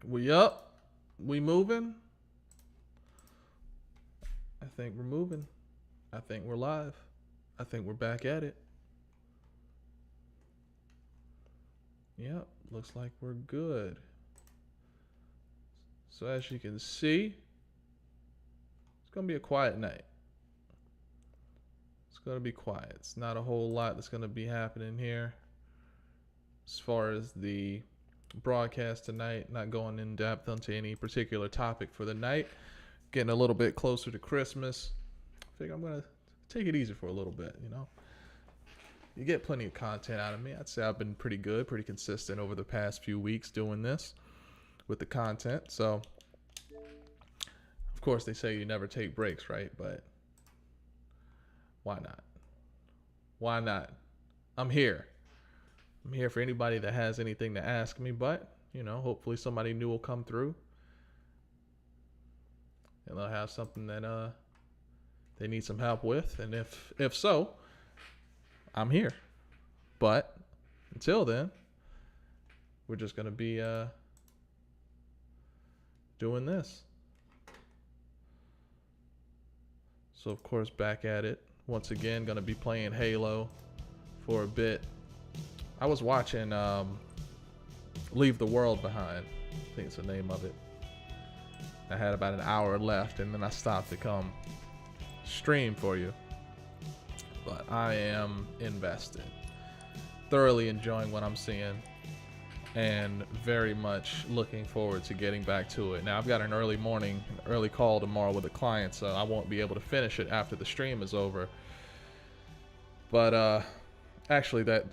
We up? We moving? I think we're moving. I think we're live. I think we're back at it. Yep, looks like we're good. So as you can see, it's gonna be a quiet night. It's gonna be quiet. It's not a whole lot that's gonna be happening here. As far as the broadcast tonight, not going in depth onto any particular topic for the night. Getting a little bit closer to Christmas. I figure I'm gonna take it easy for a little bit, you know. You get plenty of content out of me. I'd say I've been pretty good, pretty consistent over the past few weeks doing this with the content. So, of course, they say you never take breaks, right? But why not? Why not? I'm here. I'm here for anybody that has anything to ask me, but, you know, hopefully somebody new will come through and they'll have something that they need some help with. And if so, I'm here. But until then, we're just going to be doing this. So, of course, back at it. Once again, going to be playing Halo for a bit. I was watching Leave the World Behind. I think it's the name of it. I had about an hour left, and then I stopped to come stream for you. But I am invested. Thoroughly enjoying what I'm seeing. And very much looking forward to getting back to it. Now, I've got an early call tomorrow with a client, so I won't be able to finish it after the stream is over. But, actually, that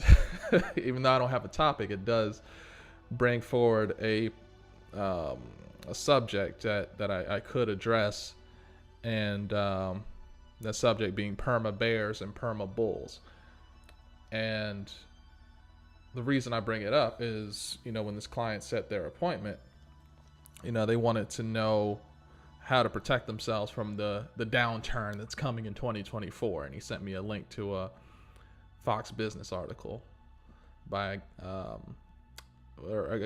even though I don't have a topic, it does bring forward a subject that I could address, and the subject being perma bears and perma bulls. And the reason I bring it up is, you know, when this client set their appointment, you know, they wanted to know how to protect themselves from the downturn that's coming in 2024, and he sent me a link to a Fox Business article by a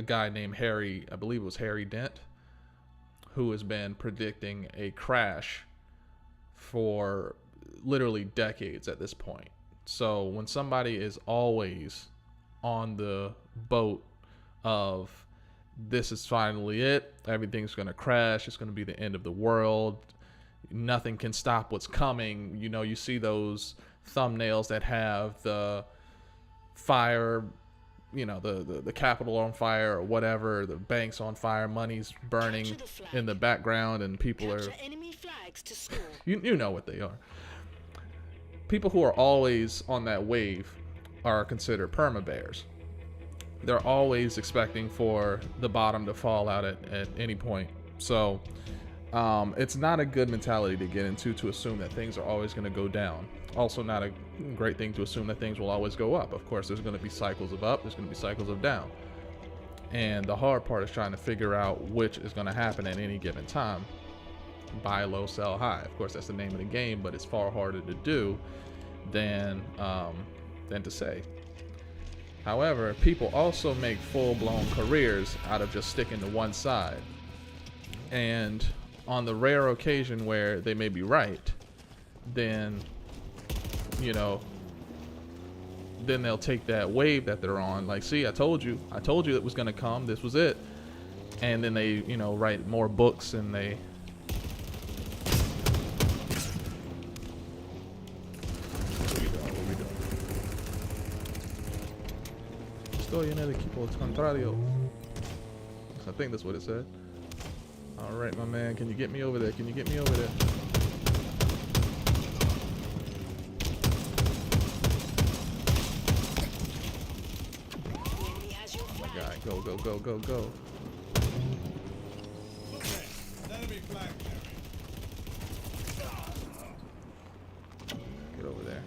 guy named Harry, I believe it was Harry Dent, who has been predicting a crash for literally decades at this point. So when somebody is always on the boat of this is finally it, everything's going to crash, it's going to be the end of the world, nothing can stop what's coming, you know, you see those thumbnails that have the fire, you know, the Capitol on fire or whatever, the banks on fire, money's burning in the background, and people are, you know what they are. People who are always on that wave are considered perma bears. They're always expecting for the bottom to fall out at any point. So it's not a good mentality to get into, to assume that things are always going to go down. Also not a great thing to assume that things will always go up. Of course, there's going to be cycles of up, there's going to be cycles of down. And the hard part is trying to figure out which is going to happen at any given time. Buy low, sell high. Of course, that's the name of the game, but it's far harder to do than to say. However, people also make full-blown careers out of just sticking to one side. And on the rare occasion where they may be right, then, you know, then they'll take that wave that they're on. Like, see, I told you it was going to come. This was it. And then they, you know, write more books, and they... Estoy en el equipo contrario. I think that's what it said. All right, my man. Can you get me over there? Can you get me over there? Oh my God. Go, go, go, go, go. Get over there.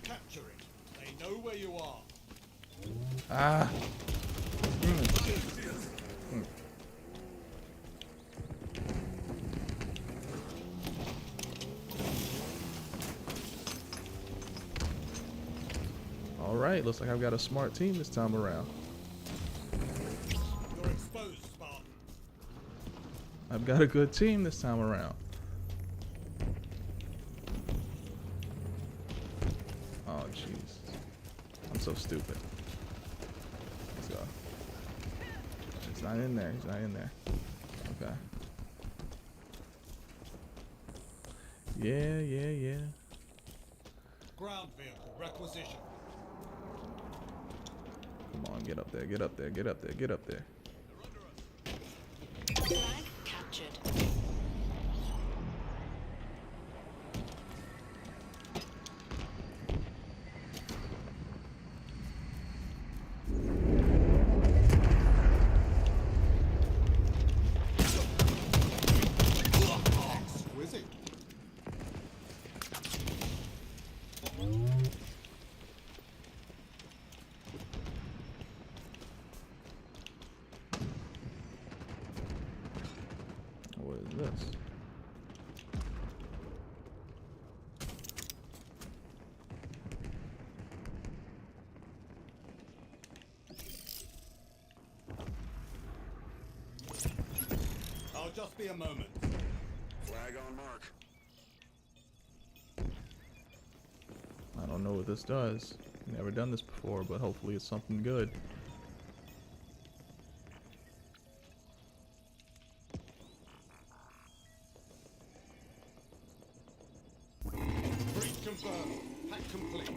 Capture you are. Ah. All right, looks like I've got a smart team this time around. You're exposed, Spartan. I've got a good team this time around. Oh, jeez. I'm so stupid. Let's go. He's not in there. He's not in there. Okay. Yeah. Ground vehicle requisition. Come on, get up there, get up there, get up there, get up there. Flag captured. Exquisite. What is this? I'll just be a moment. Flag on mark. I don't know what this does. Never done this before, but hopefully it's something good. Breach confirmed. Hack complete.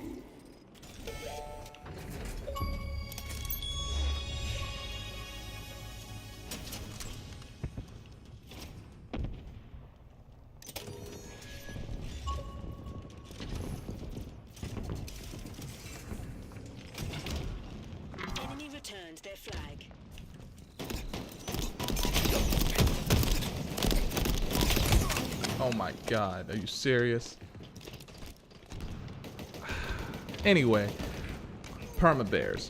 Enemy returned their flag. Oh my god, are you serious? Anyway, perma bears.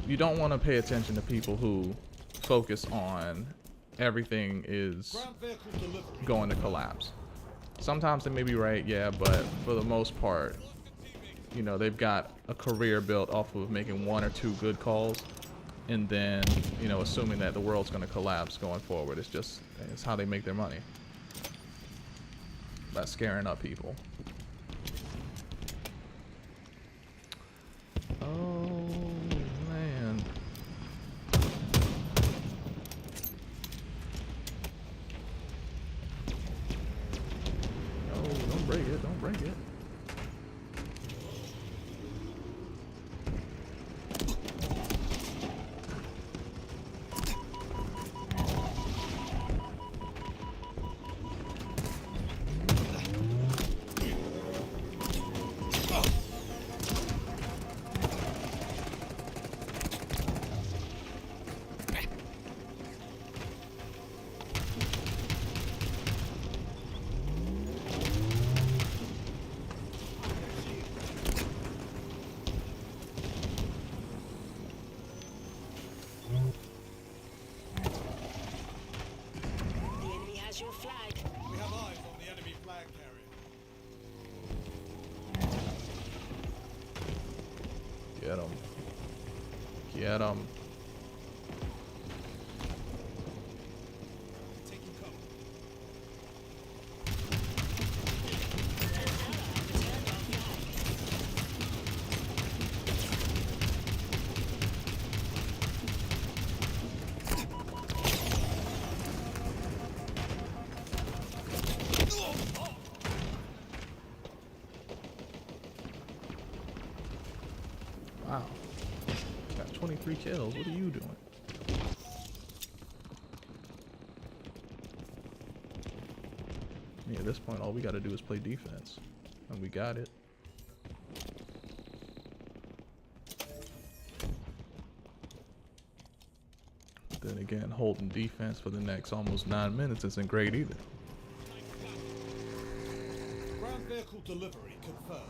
You don't want to pay attention to people who focus on everything is Ground vehicle delivery. going to collapse. Sometimes they may be right, yeah, but for the most part, you know, they've got a career built off of making one or two good calls and then, you know, assuming that the world's going to collapse going forward. It's how they make their money. By scaring up people. Oh, man. No, don't break it, don't break it. The enemy has your flag. We have eyes on the enemy flag carrier. Get him. Get him. Taking cover. Wow. Got 23 kills. What are you doing? Yeah, at this point, all we got to do is play defense. And we got it. Then again, holding defense for the next almost 9 minutes isn't great either. Ground vehicle delivery confirmed.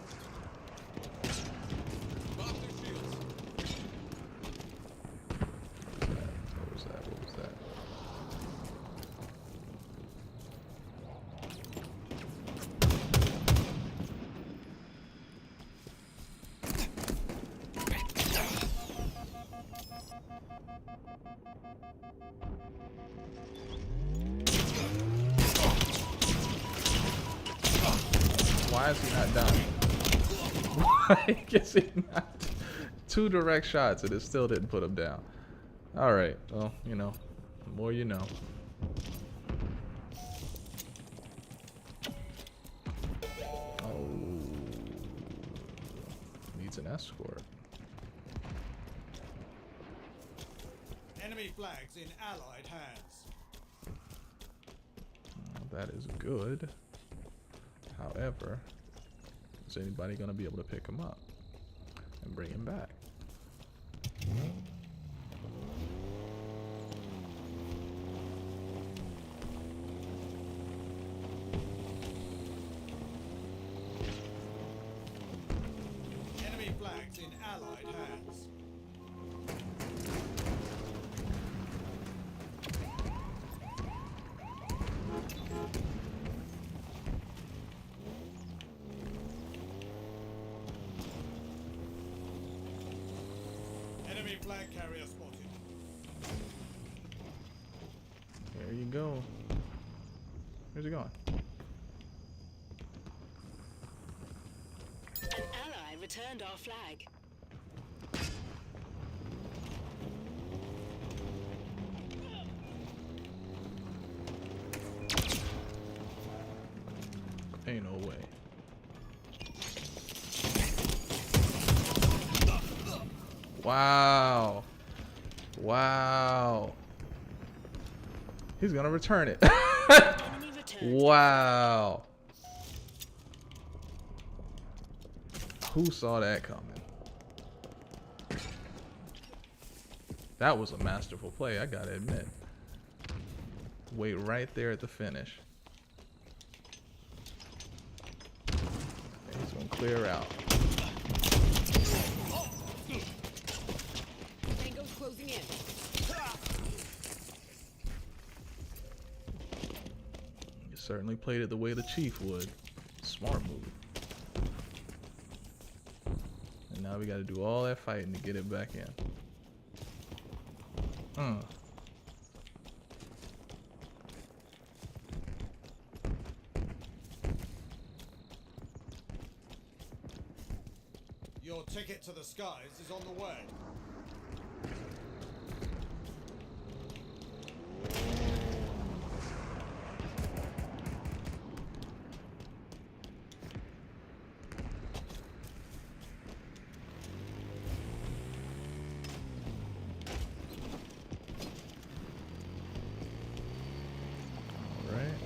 is he not dying? Why is he not? 2 direct shots and it still didn't put him down. Alright, well, you know, the more you know. Oh. Needs an escort. Enemy flags in Allied hands. That is good. However, is anybody going to be able to pick him up and bring him back? Enemy flags in Allied hands. Enemy flag carrier spotted. There you go. Where's he going? An ally returned our flag. Ain't no way. Wow. Wow. He's gonna return it. Enemy returned. Wow. Who saw that coming? That was a masterful play, I gotta admit. Wait right there at the finish. And he's gonna clear out. Tango's closing in. You certainly played it the way the chief would. Smart move. And now we gotta do all that fighting to get it back in. Your ticket to the skies is on the way. All right.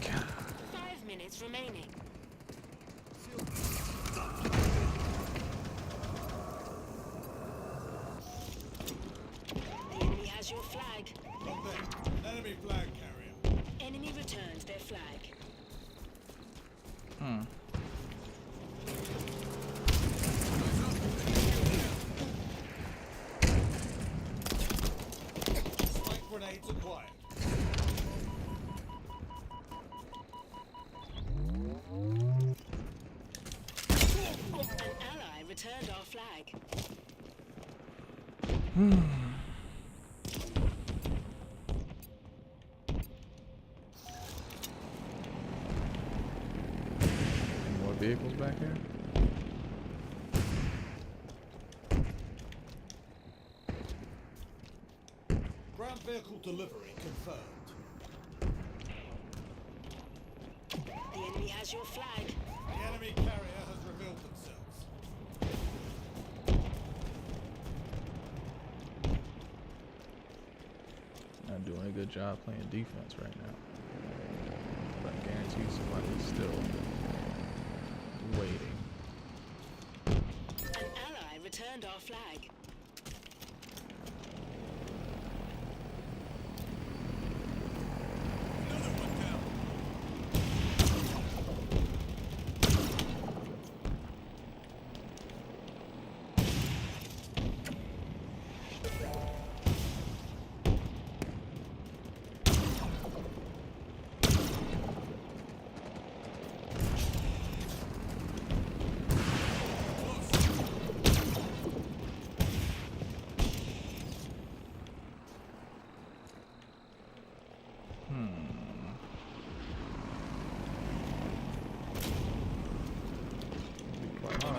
God. 5 minutes remaining. The enemy has your flag. Not there. Enemy flag carrier. Enemy returned their flag. Spike grenades acquired. An ally returned our flag. Any more vehicles back here? Ground vehicle delivery confirmed. The enemy has your flag. The enemy carrier has revealed themselves. Not doing a good job playing defense right now. But I guarantee you somebody's still waiting. An ally returned our flag. Another one down.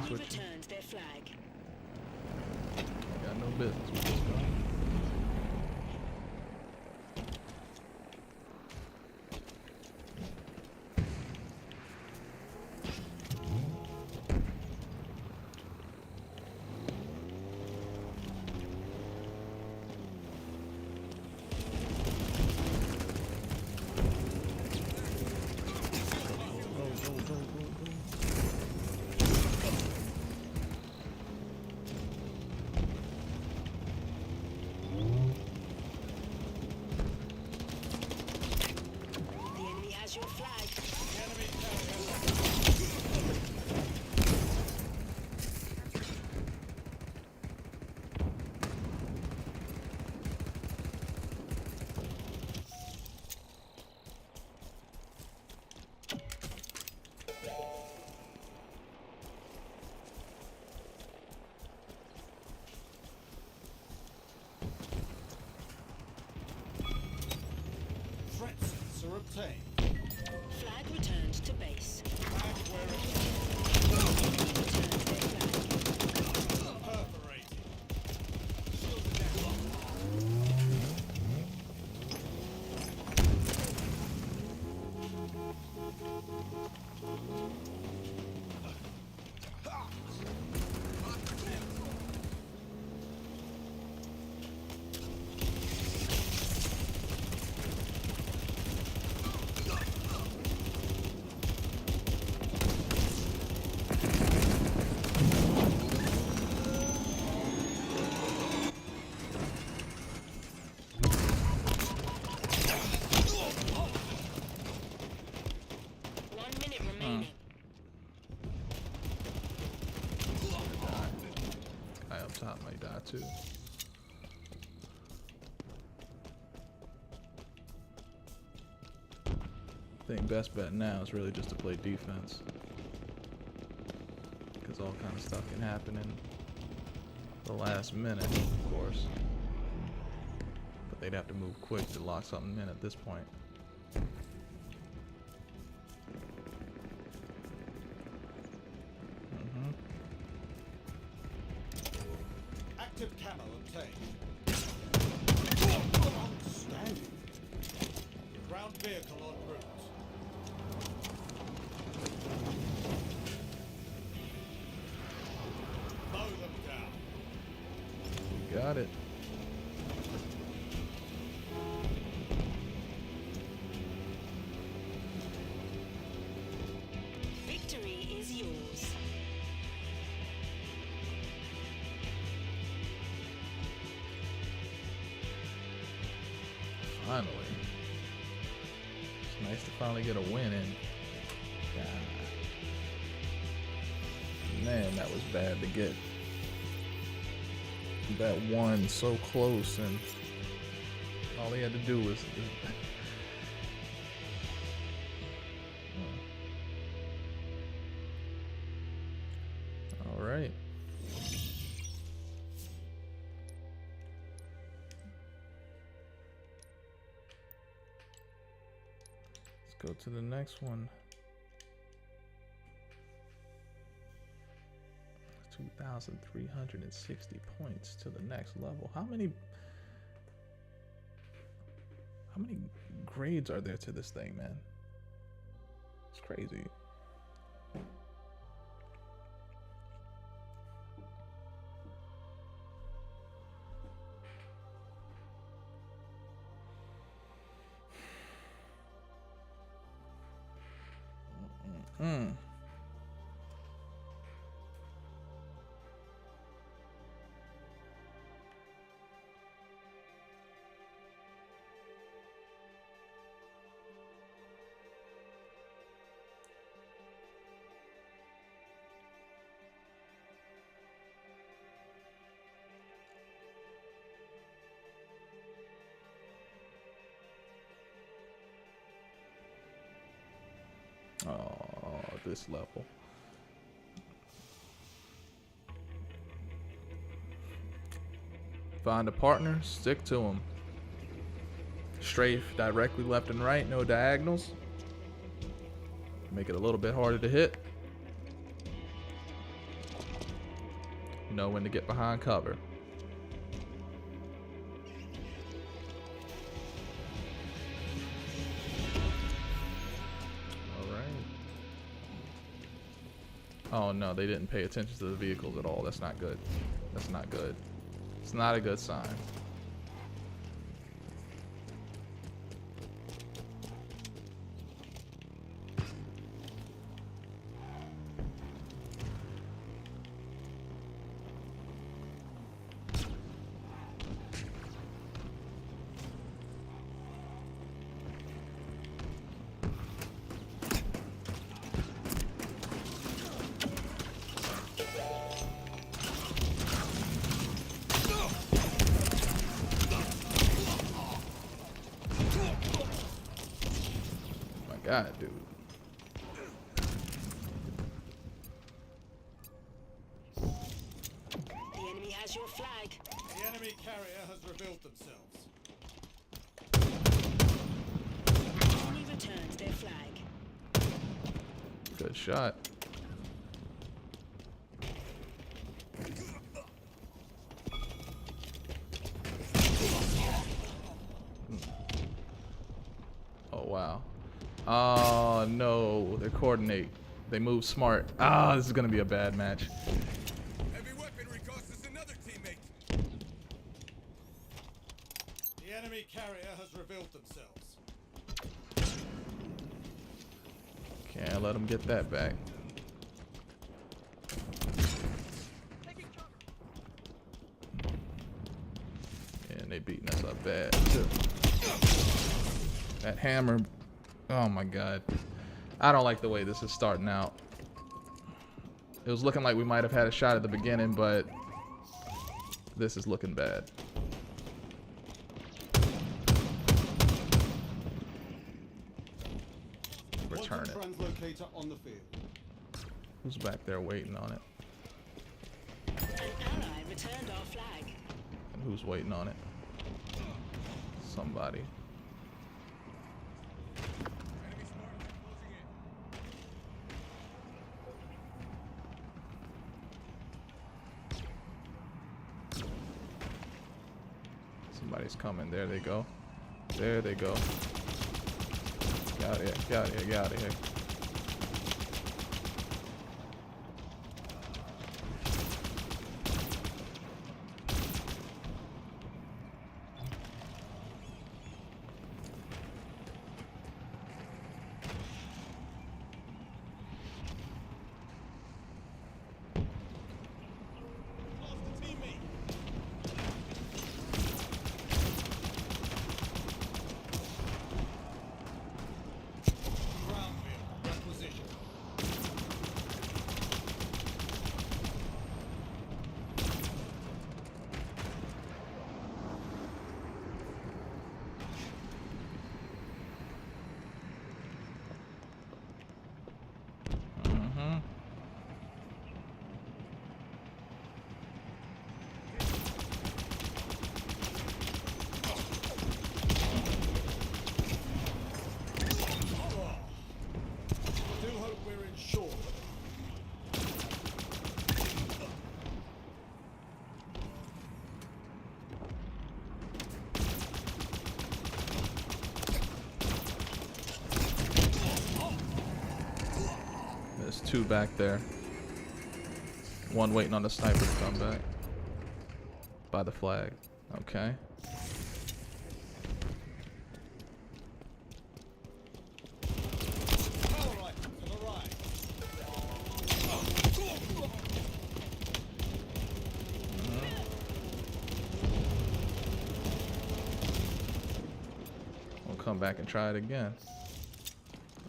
business with you. returned their flag. Got no business with this guy. The enemy has your flag. The enemy carrier threat sensor obtained. Flag returned to base. Flag where it Returned their flag. perforated. Shielded down. One minute remaining. Guy up top might die too. I think best bet now is really just to play defense. Because all kind of stuff can happen in the last minute, of course. But they'd have to move quick to lock something in at this point. Active camo obtained. Outstanding. Ground vehicle en route. Mow them down. Got it. Victory is yours. Finally. It's nice to finally get a win in. God. Man, that was bad to get that one so close, and all he had to do was all right. Let's go to the next one. 2,360 points to the next level. How many grades are there to this thing, man? It's crazy. Oh, this level. Find a partner, stick to them. Strafe directly left and right, no diagonals. Make it a little bit harder to hit. know when to get behind cover. Oh no, they didn't pay attention to the vehicles at all. That's not good. That's not good. It's not a good sign. God, dude. The enemy has your flag. The enemy carrier has revealed themselves. Enemy returned their flag. Good shot. Oh wow. Oh no, they coordinate. They move smart. Ah, this is gonna be a bad match. Heavy weaponry costs us another teammate. The enemy carrier has revealed themselves. Can't let them get that back. And they beating us up bad too. That hammer. Oh my god. I don't like the way this is starting out. It was looking like we might have had a shot at the beginning, but this is looking bad. Return it. Translocator on the field. Who's back there waiting on it? An ally returned our flag. And who's waiting on it? Somebody. Somebody's coming. There they go. There they go. Get out of here. Get out of here. Get out of here. There's two back there. One waiting on the sniper to come back. By the flag. Okay. We'll come back and try it again.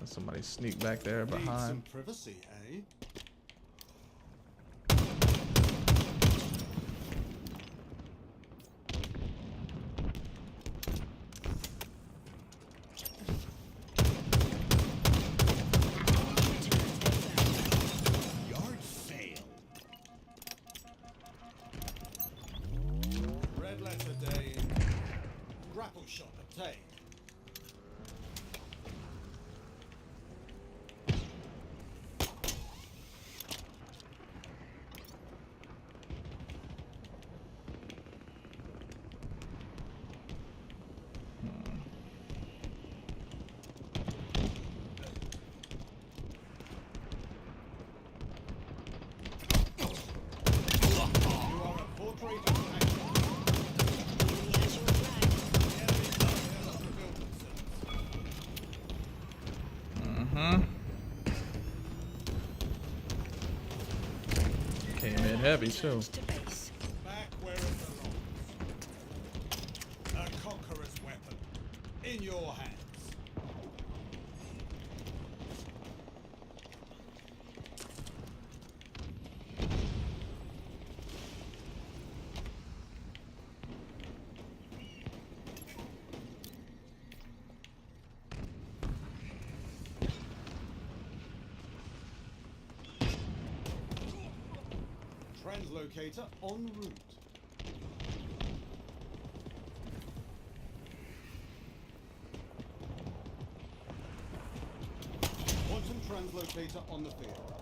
Somebody sneak back there Need some behind. privacy, eh? Yard sale. Red letter day. Grapple shot obtained. heavy too. returns to base. Back where it belongs. A conqueror's weapon. In your hands. Translocator en route. Quantum translocator on the field.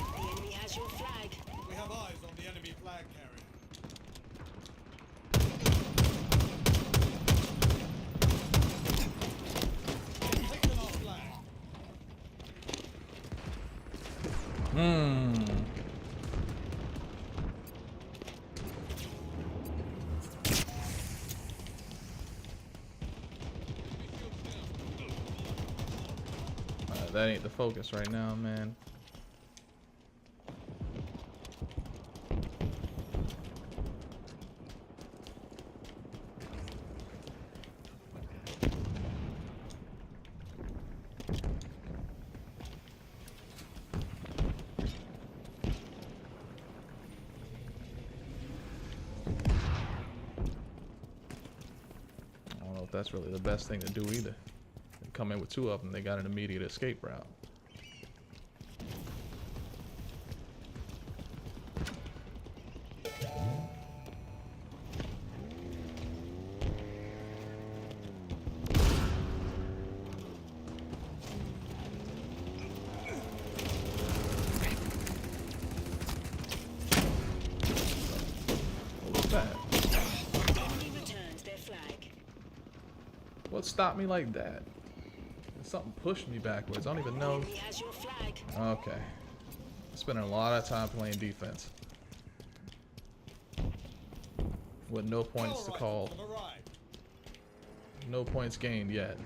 The enemy has your flag. We have eyes on the enemy flag carrier. Taken our flag. That ain't the focus right now, man. I don't know if that's really the best thing to do either. They come in with two of them, they got an immediate escape route. What was that? Enemy returns their flag. What stopped me like that? Something pushed me backwards. I don't even The know. enemy has your flag. Okay. Spending a lot of time playing defense. With no points to All call. rifles have arrived. No points gained yet.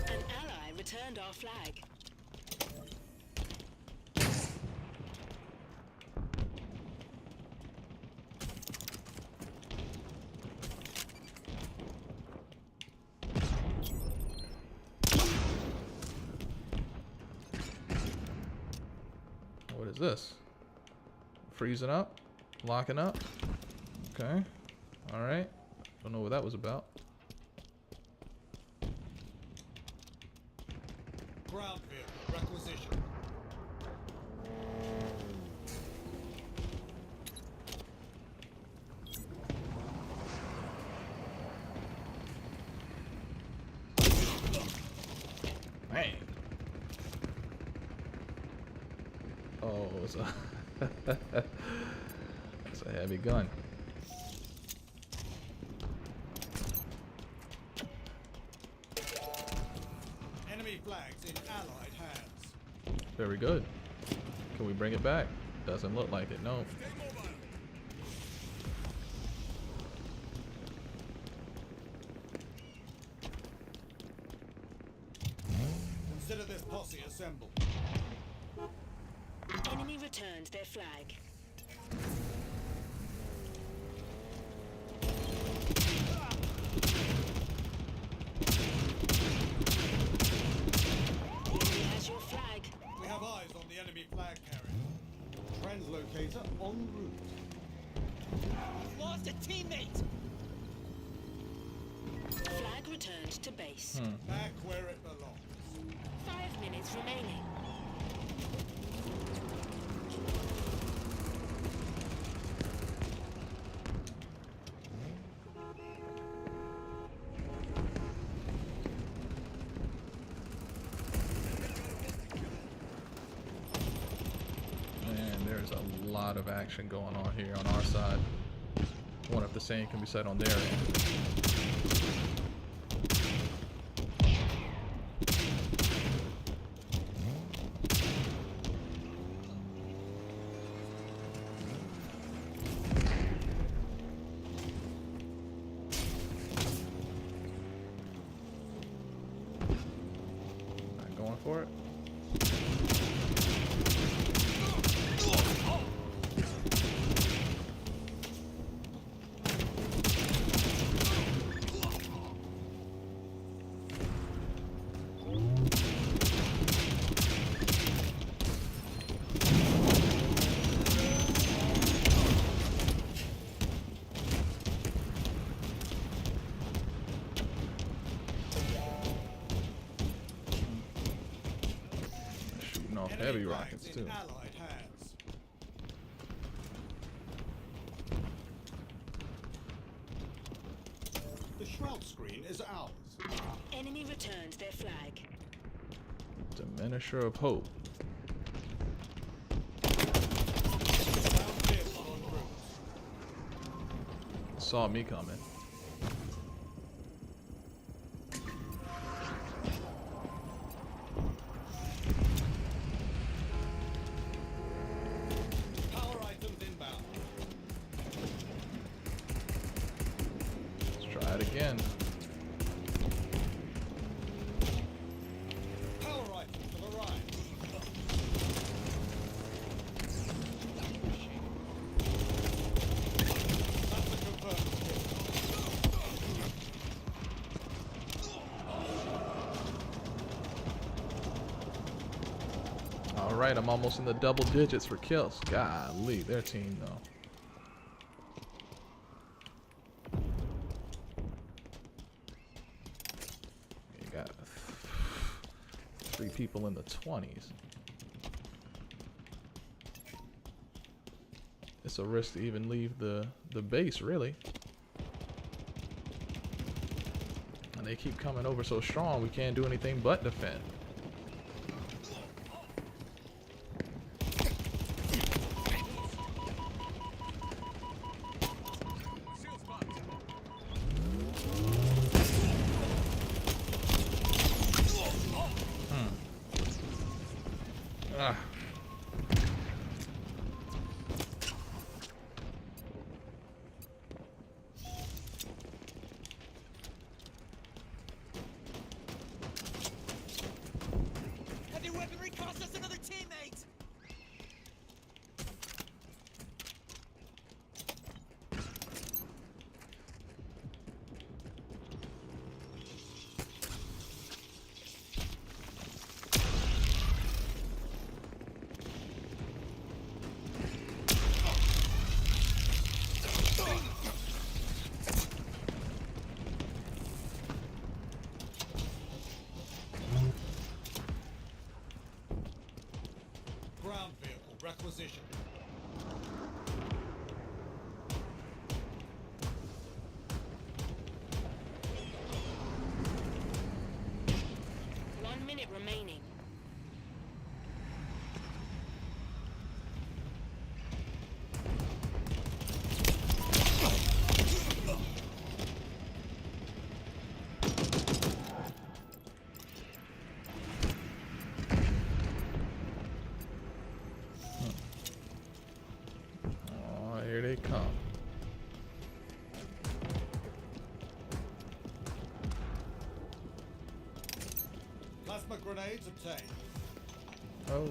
An ally returned our flag. What is this? Freezing up? Locking up? Okay. Alright. Don't know what that was about. Ground vehicle requisition. Man. Oh, it's a it's a heavy gun. Enemy flags in Allied hands. Very good. Can we bring it back? Doesn't look like it, no. Stay mobile. Consider this posse assembled. Enemy returned their flag. The enemy has your flag. We have eyes on the enemy flag carrier. Translocator en route. Lost a teammate! Flag returned to base. Back where it belongs. 5 minutes remaining. Man. lot of action going on here on our side. I wonder if the same can be said on their end. Not going for it. Shooting off Enemy heavy flags rockets in too. Allied hands. The shroud screen is ours. Enemy returned their flag. Diminisher of hope. Ground vehicle en route. Saw me coming. Power items inbound. Let's try it again. Power items have arrived. That's a confirmed kill. All right, I'm almost in the double digits for kills. Golly, their team though. You got 3 people in the 20s. It's a risk to even leave the base, really. And they keep coming over so strong, we can't do anything but defend. Ah. Heavy weaponry cost us another teammate! Ground vehicle requisition. One minute remaining. Oh, here they come. Plasma grenades obtained. Oh.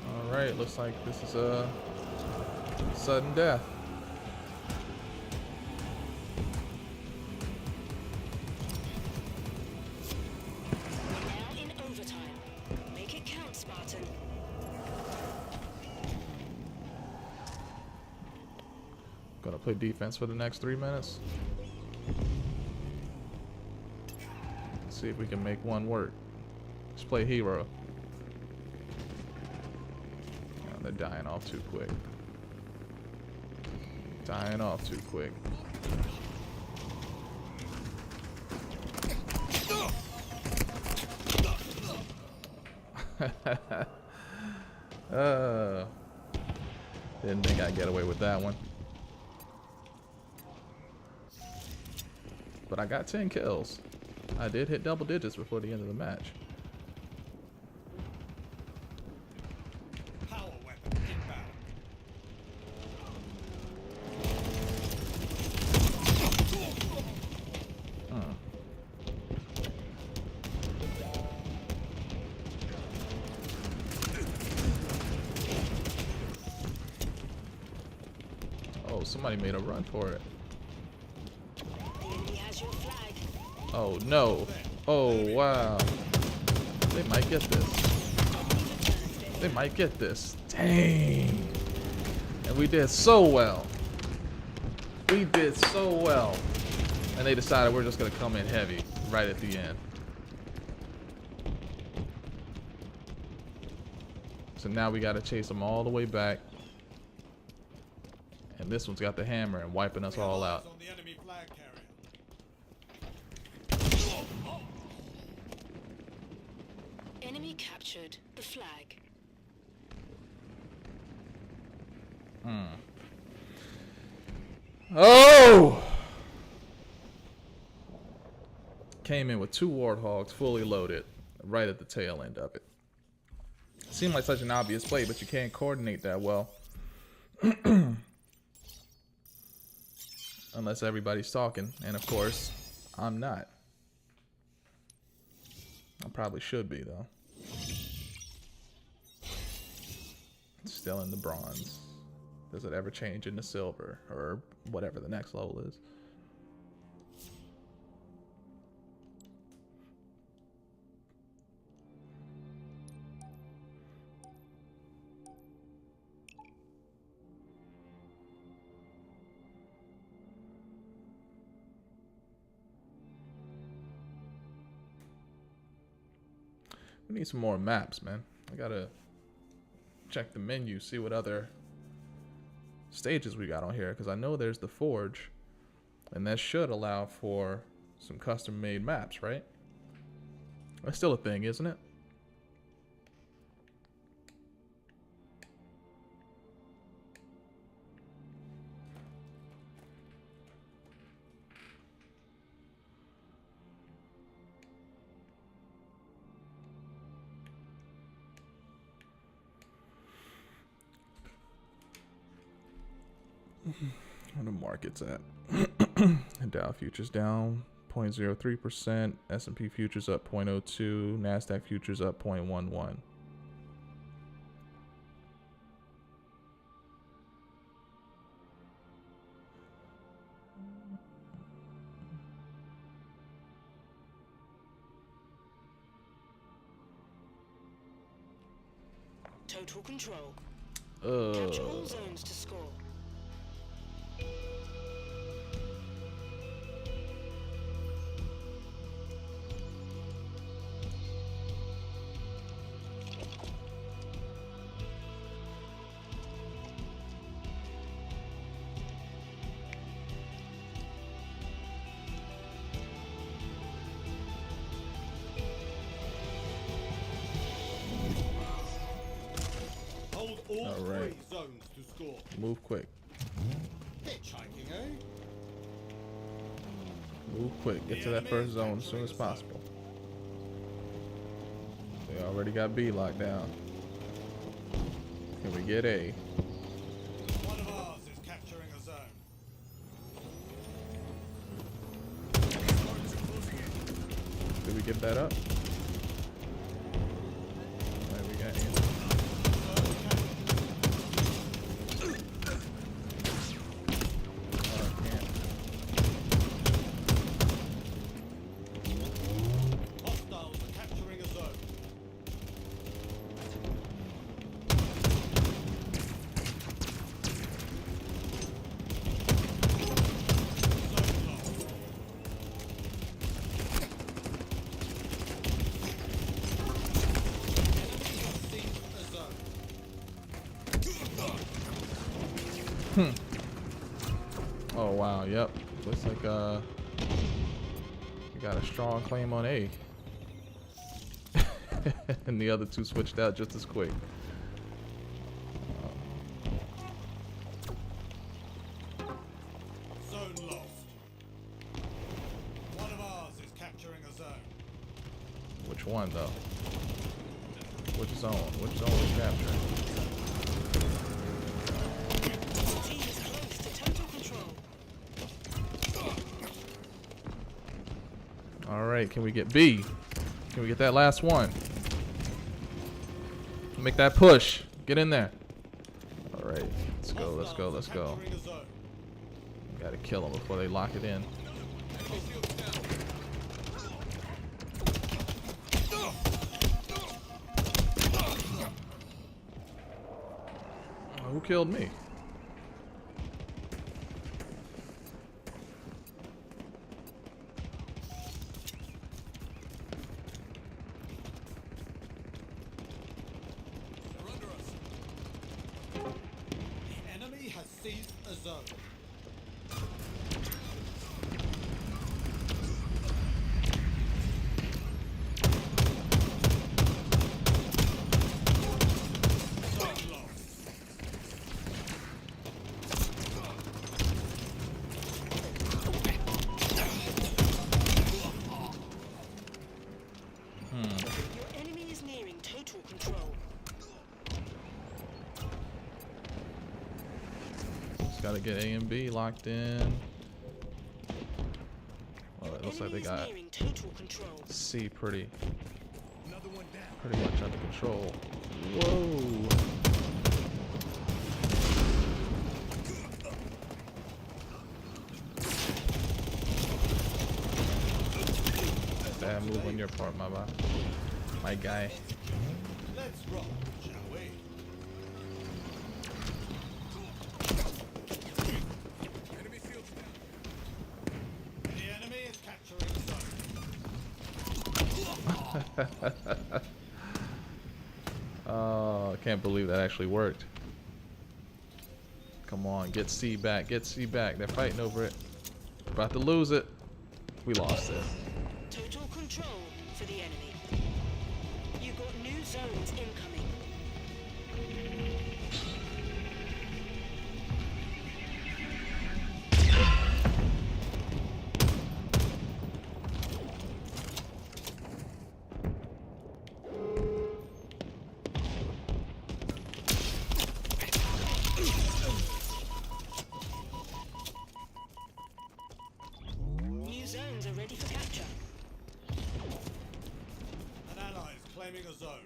All right, looks like this is a sudden death. Now in overtime. Make it count, Spartan. Gonna play defense for the next 3 minutes. See if we can make one work. Let's play hero. They're dying off too quick. Dying off too quick. Didn't think I'd get away with that one. But I got 10 kills. I did hit double digits before the end of the match. Power weapon inbound. Oh, somebody made a run for it. The enemy has your flag. Oh no. Oh wow. They might get this. They might get this. Dang. And we did so well. We did so well. And they decided we're just gonna come in heavy right at the end. So now we gotta chase them all the way back. And this one's got the hammer and wiping us all out. On the enemy flag carrier. Enemy captured the flag. Oh! Came in with 2 warthogs fully loaded right at the tail end of it. Seemed like such an obvious play, but you can't coordinate that well. Unless everybody's talking, and of course, I'm not. I probably should be, though. Still in the bronze. Does it ever change into silver, or whatever the next level is? We need some more maps, man. I gotta check the menu, see what other stages we got on here, because I know there's the Forge, and that should allow for some custom-made maps, right? That's still a thing, isn't it? Where the market's at. Dow futures down 0.03%, S&P futures up 0.02, Nasdaq futures up 0.11. Total control. Capture all zones to score. Hold all All right. 3 zones to score. Move quick. Hitchhiking, eh? Move quick. Get to that first zone as soon as possible. We already got B locked down. Can we get A? One of ours is capturing a zone. Did we get that up? There we got it. Oh, I can't. Hostiles are capturing a zone. Zone lost. Oh wow, yep. Looks like we got a strong claim on A. And the other two switched out just as quick. Zone lost. One of ours is capturing a zone. Which one though? Which zone? Which zone is capturing? Your team is close to total control. All right, can we get B? Can we get that last one? Make that push. Get in there. All right, let's go. Let's go. Let's go. Capturing a zone. Gotta kill them before they lock it in. Who killed me? They're under us. The enemy has seized a zone. Zone lost. Your enemy is nearing total control. Just gotta get A and B locked in. Well, it looks like they Enemy is got nearing total control. C pretty Another one down. pretty much under control. Whoa. Bad move on your part, my guy. Let's roll, shall we? Enemy fields down. The enemy is capturing zone. Oh, I can't believe that actually worked. Come on, get C back, get C back. They're fighting over it. About to lose it. We lost it. Total control for the enemy. You got new zones incoming. New zones are ready for capture. An ally is claiming a zone.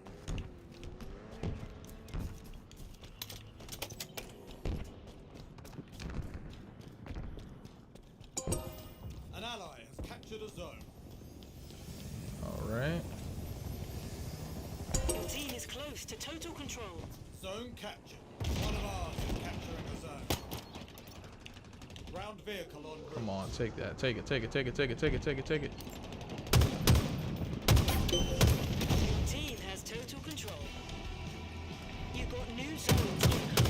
An ally has captured a zone. Alright. Your team is close to total control. Zone captured. One of ours is capturing a zone. Ground vehicle on route. Come on, take that. Take it, take it, take it, take it, take it, take it, take it. Your team has total control. You got new zones incoming.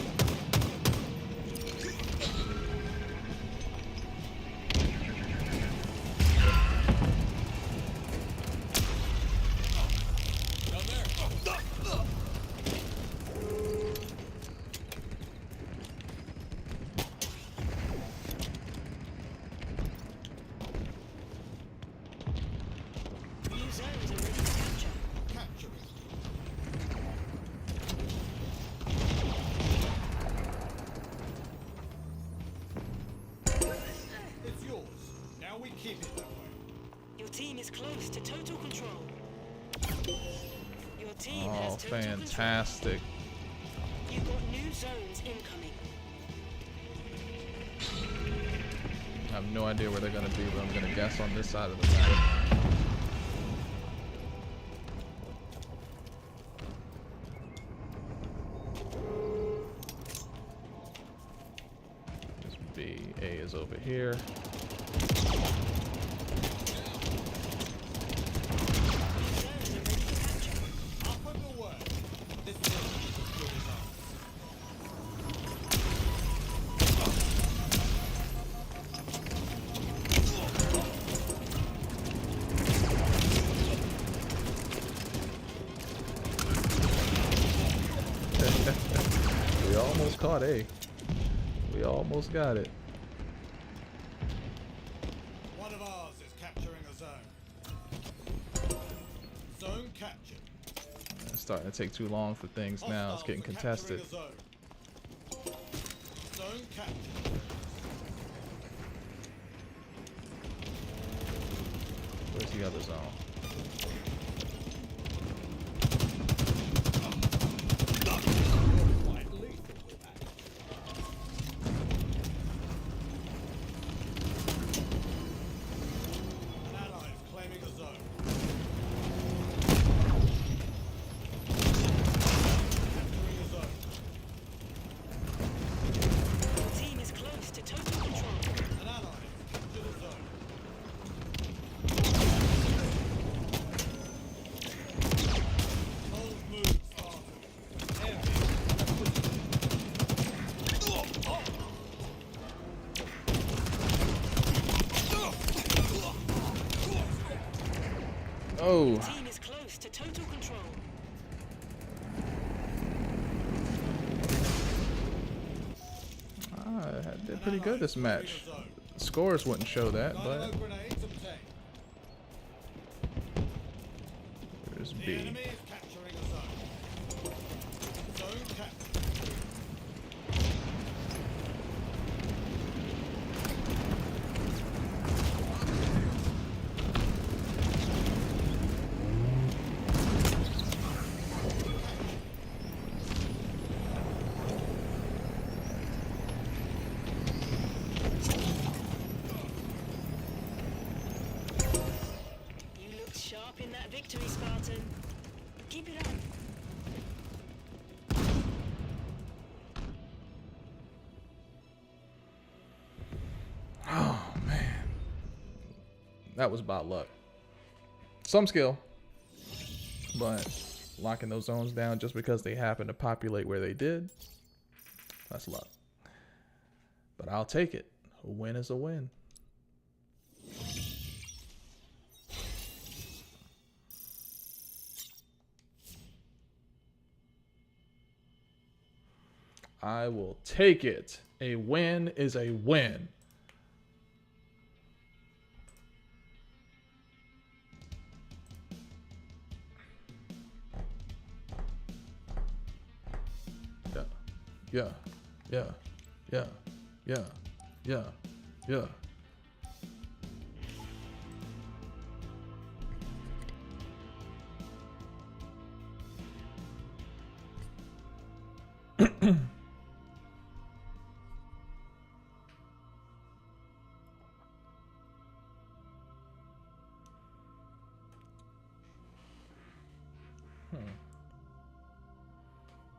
New zones are ready for capture. Capturing. It's yours. Now we keep it that way. Your team is close to total control. Your team Oh, has total fantastic. control. You got new zones incoming. I have no idea where they're gonna be, but I'm gonna guess on this side of the map. This B, A is over here. New zones are ready for capture. Up and away. This zone is as good as ours. almost caught A. We almost got it. One of ours is capturing a zone. Zone captured. It's starting to take too long for things now. It's Hostiles getting are contested. capturing a zone. Zone captured. Where's the other zone? Quite lethal with that. An ally is claiming a zone. Capturing a zone. Your team is close to total control. An ally has captured a zone. Bold move, Spartan. Heavy. Oh, Team is close to total control. I did pretty good this match. Scores wouldn't show that, but Dynamo grenades obtained. there's The B. enemy is capturing a zone. Zone captured. You looked sharp in that victory, Spartan. Keep it up. Oh man, that was about luck. Some skill, but locking those zones down just because they happen to populate where they did, that's luck. But I'll take it. A win is a win. I will take it. A win is a win. Yeah, yeah, yeah, yeah, yeah, yeah.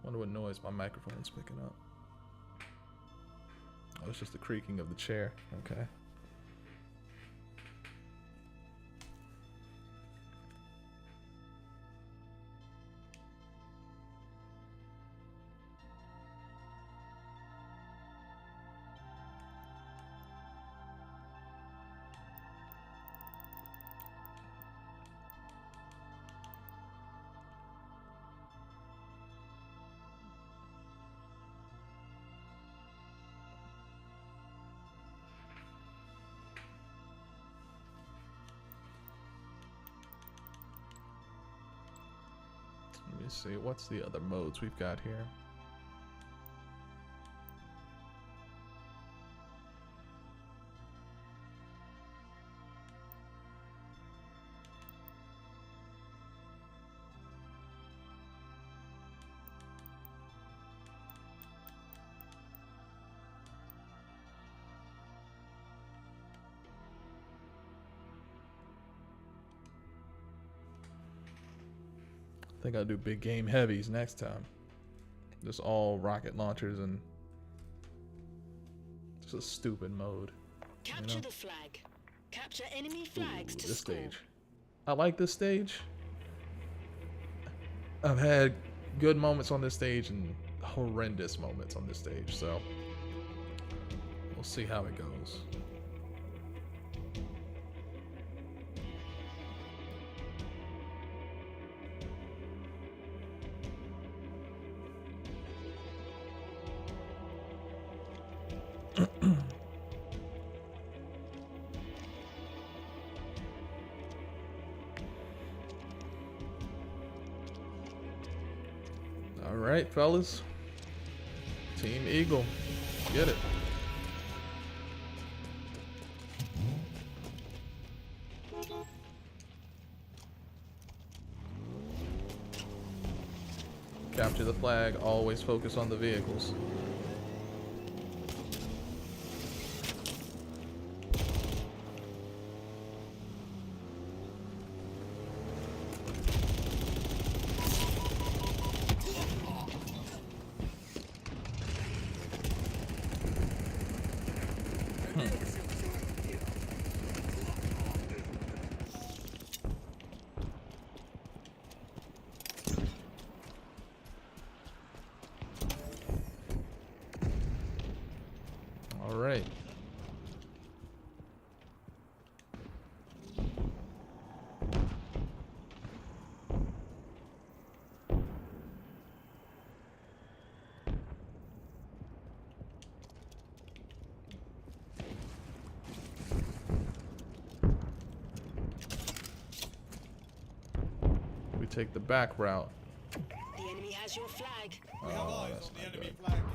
Wonder what noise my microphone's picking up. Oh, it's just the creaking of the chair. Okay. Let me see, what's the other modes we've got here? I think I'll do big game heavies next time. Just all rocket launchers and just a stupid mode. Capture the flag. Capture enemy flags to This score. stage. I like this stage. I've had good moments on this stage and horrendous moments on this stage, so we'll see how it goes. All right, fellas. Team Eagle. Get it. Capture the flag. Always focus on the vehicles. All right. We take the back route. The enemy has your flag. We have Oh, eyes that's on the not enemy good. flag carrier.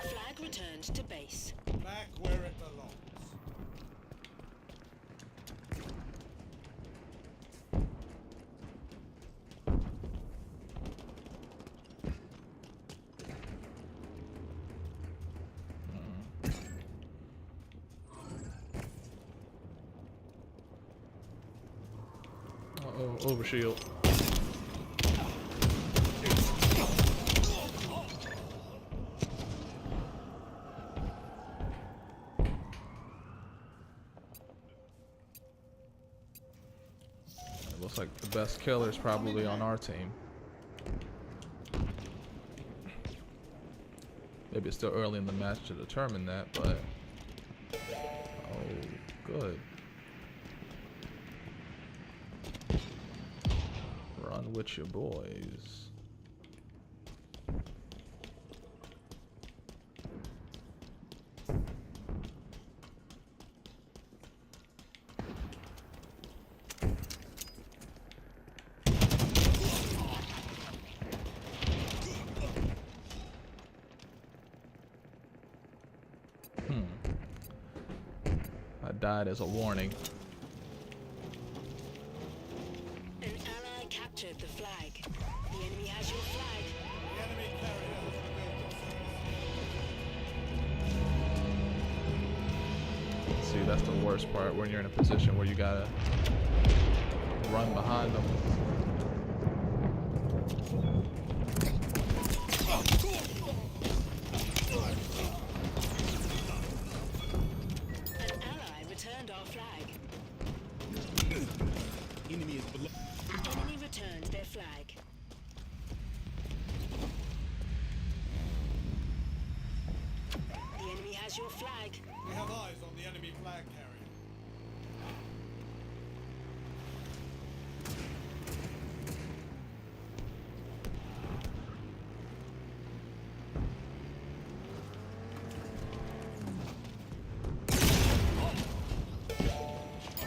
Flag returned to base. Back where it belongs. Uh-oh, overshield. It looks like the best killer is probably on our team. Maybe it's still early in the match to determine that, but... Oh, good. Run with your boys. I died as a warning. An ally captured the flag. The enemy has your flag. The enemy carrier has revealed itself. See, that's the worst part when you're in a position where you gotta run behind them. An ally returned our flag. Enemy is below. Enemy returned their flag. The enemy has your flag. We have eyes on the enemy flag carrier.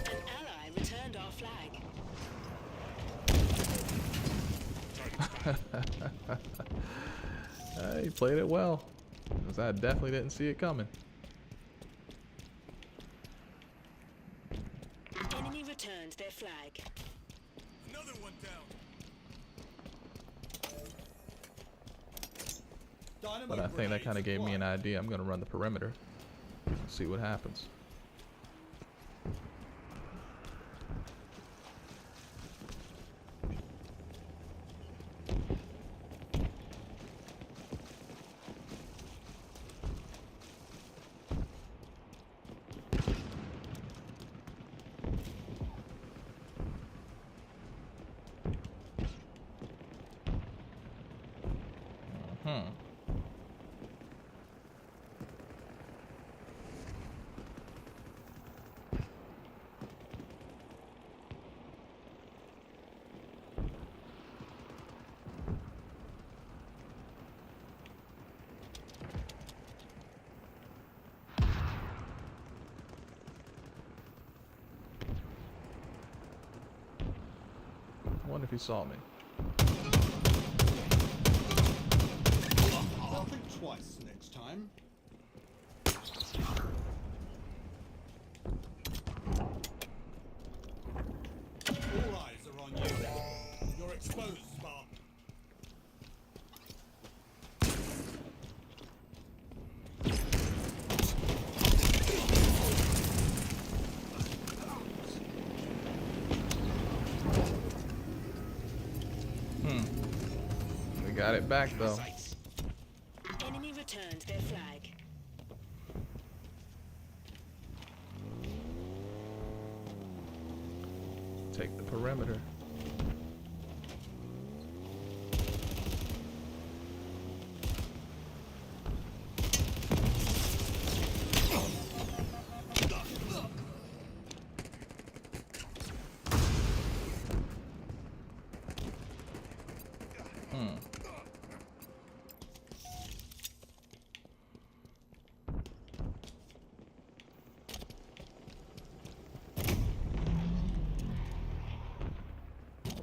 An ally returned our flag. He played it well, 'cause I definitely didn't see it coming. Enemy returned their flag. Another one down. Dynamo But I think that grenades kind of gave me an acquired. idea. I'm gonna run the perimeter, see what happens. wonder if he saw me. I'll think twice next time. All eyes are on you. You're exposed, Spartan. We got it back though. Enemy returned their flag. Take the perimeter.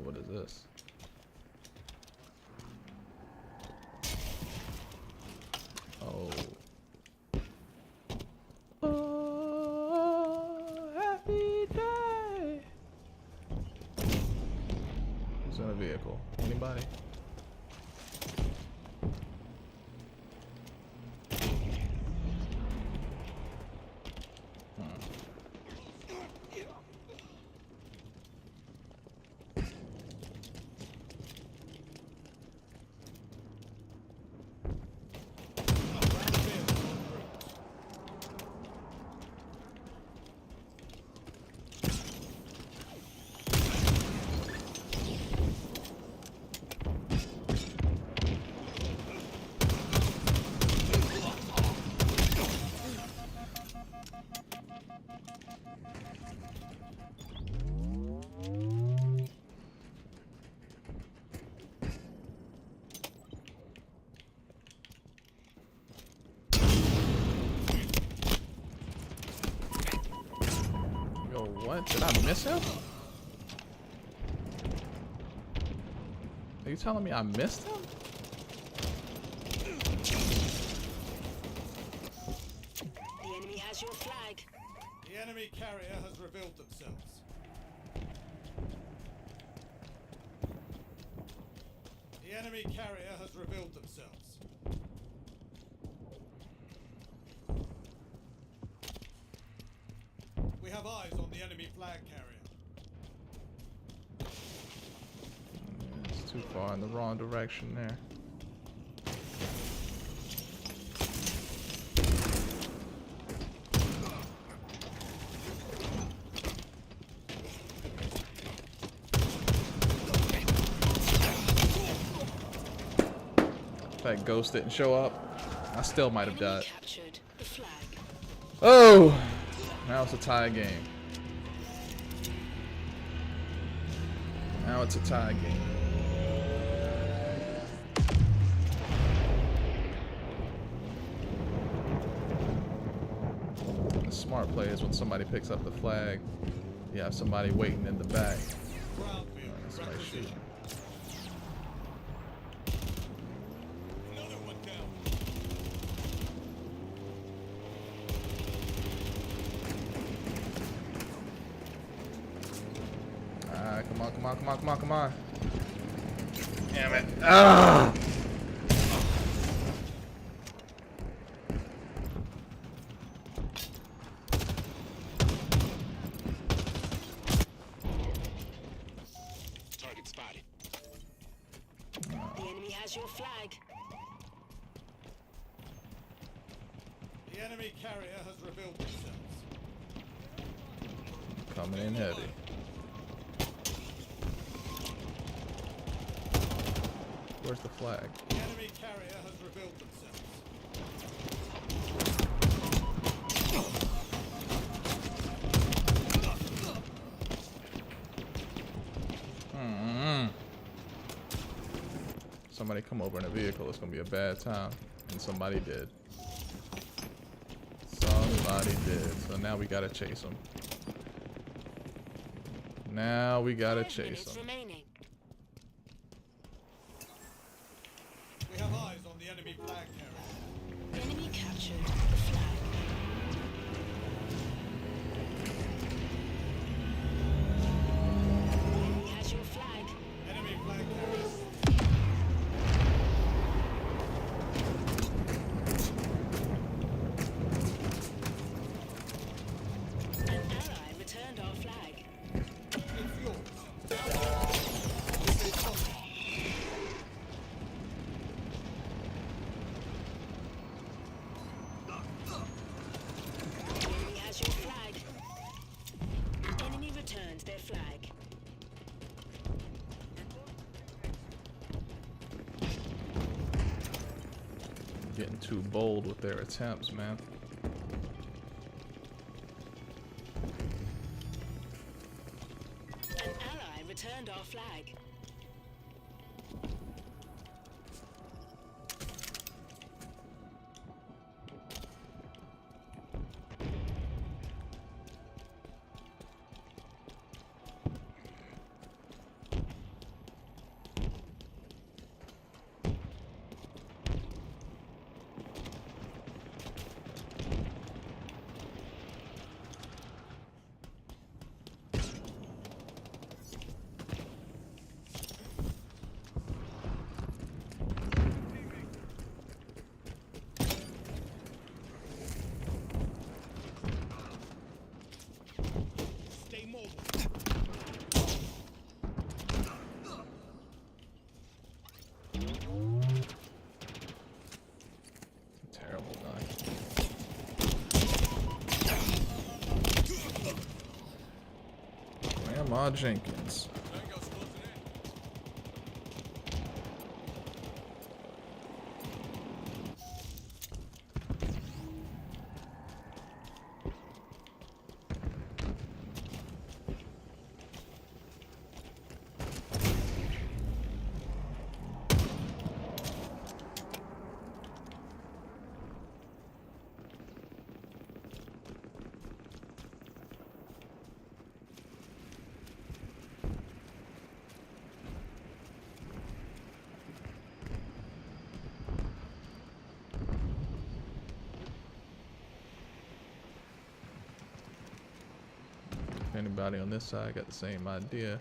What is this? Oh. Oh, happy day. Who's in a vehicle? Anybody? Yo, what? Did I miss him? Are you telling me I missed him? The enemy has your flag. The enemy carrier has revealed themselves. The enemy carrier has revealed themselves. We have eyes on the enemy flag carrier. It's too far in the wrong direction there. If that ghost didn't show up, I still might have Enemy died. captured the flag. Oh! Now it's a tie game. Now it's a tie game. The smart play is when somebody picks up the flag, you have somebody waiting in the back. Ground field Somebody requisition. shooting. Another one down. Ah, come on, come on, come on, come on, come on. Damn it. Ah! Target spotted. The enemy has your flag. The enemy carrier has revealed themselves. Coming in heavy. Where's the flag? The enemy carrier has revealed themselves. Somebody come over in a vehicle, it's gonna be a bad time. And somebody did. Somebody did. So now we gotta chase them. Now we gotta 5 chase minutes them. remaining. enemy flag carrier. Enemy captured the flag. Enemy has your flag. Enemy flag carrier. An ally returned our flag. It's yours. It's possible. Enemy has your flag. Enemy returned their flag. Getting too bold with their attempts, man. An ally returned our flag. Stay mobile. Terrible guy. Grandma Jenkins. Tango's closing in. If anybody on this side got the same idea.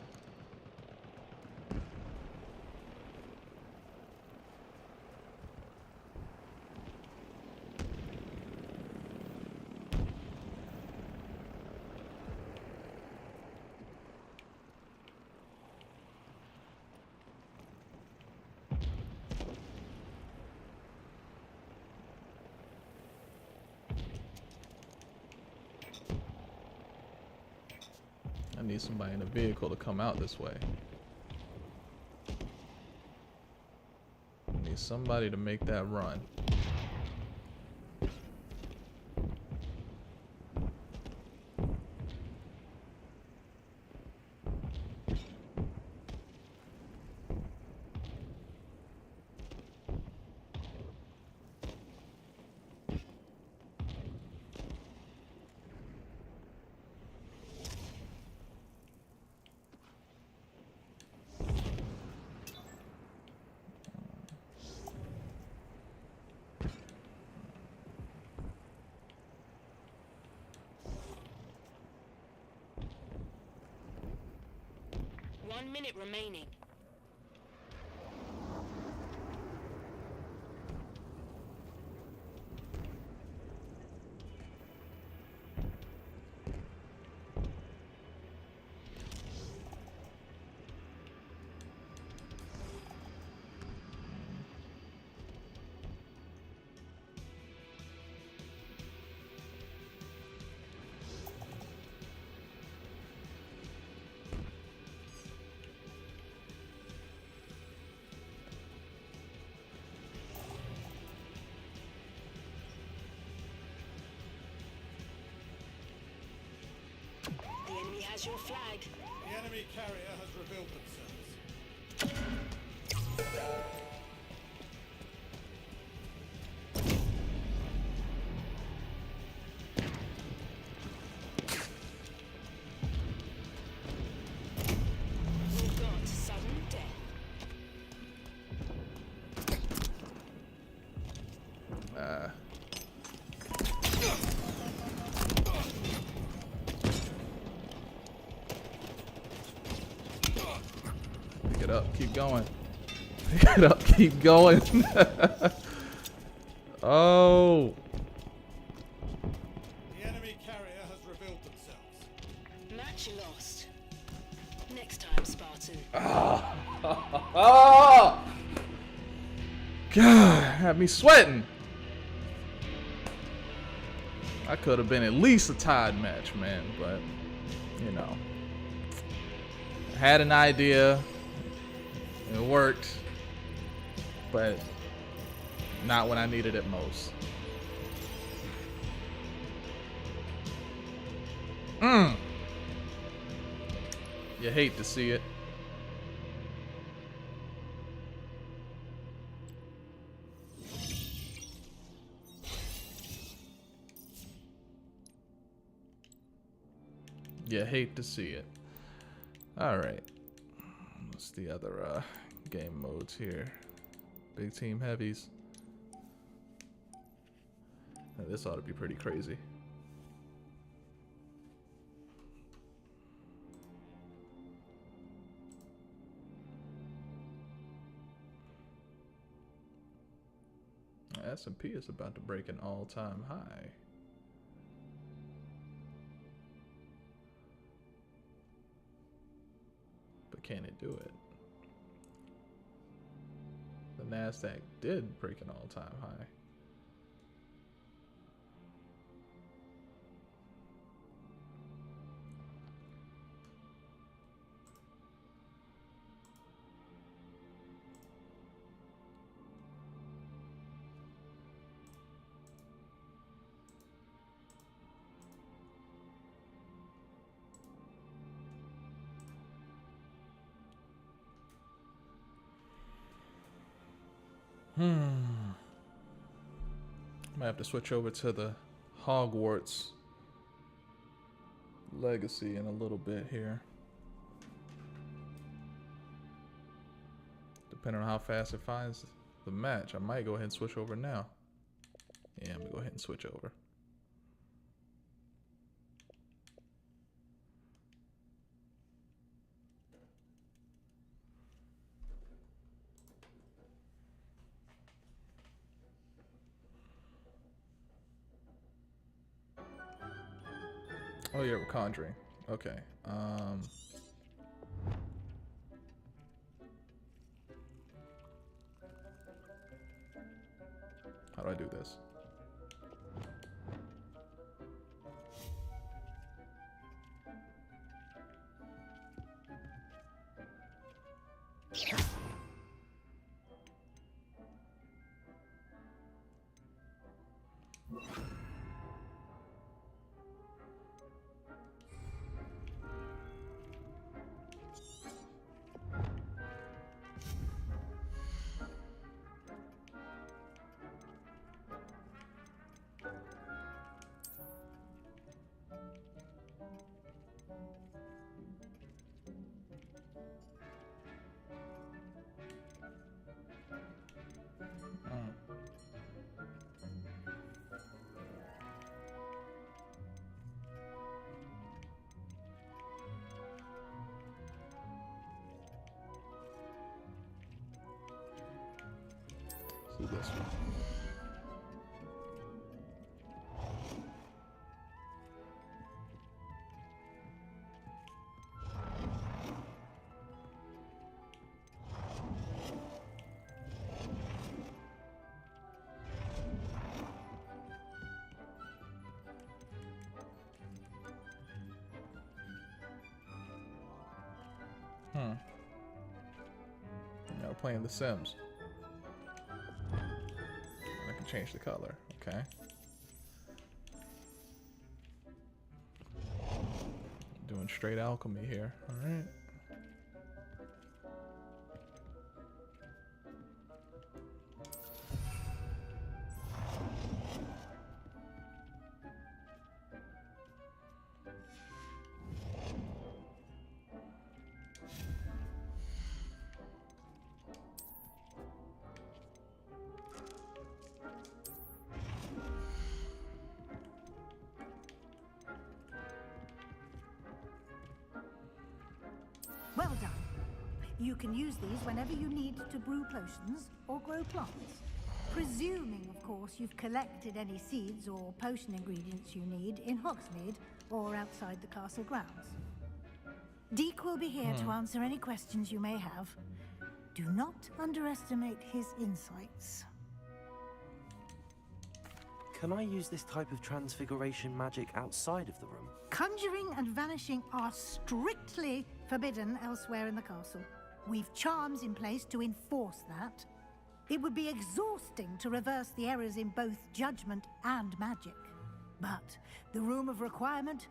I need somebody in a vehicle to come out this way. I need somebody to make that run. One minute remaining. The enemy has your flag. The enemy carrier has revealed themselves. We've got sudden death. keep going. Pick it up, keep going. Oh. The enemy carrier has revealed themselves. Match lost. Next time, Spartan. Oh. God, had me sweating. I could have been at least a tied match, man, but you know. I had an idea. It worked. But not when I needed it most. You hate to see it. You hate to see it. Alright. What's the other game modes here? Big team heavies. Now, this ought to be pretty crazy. S&P is about to break an all-time high. But can it do it? The NASDAQ did break an all-time high. Might have to switch over to the Hogwarts Legacy in a little bit here. Depending on how fast it finds the match, I might go ahead and switch over now. Yeah, I'm gonna go ahead and switch over. Oh, yeah, we're conjuring. Okay. How do I do this? Do this one. Now we're playing The Sims. I can change the color. Okay. Doing straight alchemy here. All right. You can use these whenever you need to brew potions or grow plants. Presuming, of course, you've collected any seeds or potion ingredients you need in Hogsmeade or outside the castle grounds. Deek will be here to answer any questions you may have. Do not underestimate his insights. Can I use this type of transfiguration magic outside of the room? Conjuring and vanishing are strictly forbidden elsewhere in the castle. We've charms in place to enforce that. It would be exhausting to reverse the errors in both judgment and magic. But the Room of Requirement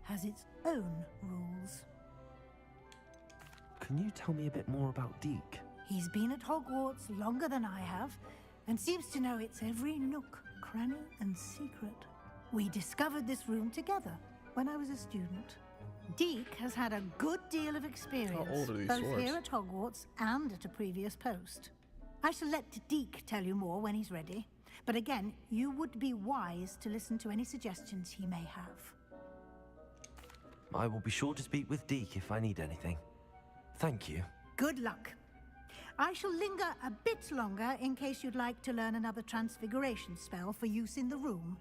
has its own rules. Can you tell me a bit more about Deek? He's been at Hogwarts longer than I have, and seems to know its every nook, cranny, and secret. We discovered this room together when I was a student. Deek has had a good deal of experience, How old are these both swords? here at Hogwarts and at a previous post. I shall let Deek tell you more when he's ready, but again, you would be wise to listen to any suggestions he may have. I will be sure to speak with Deek if I need anything. Thank you. Good luck. I shall linger a bit longer in case you'd like to learn another transfiguration spell for use in the room.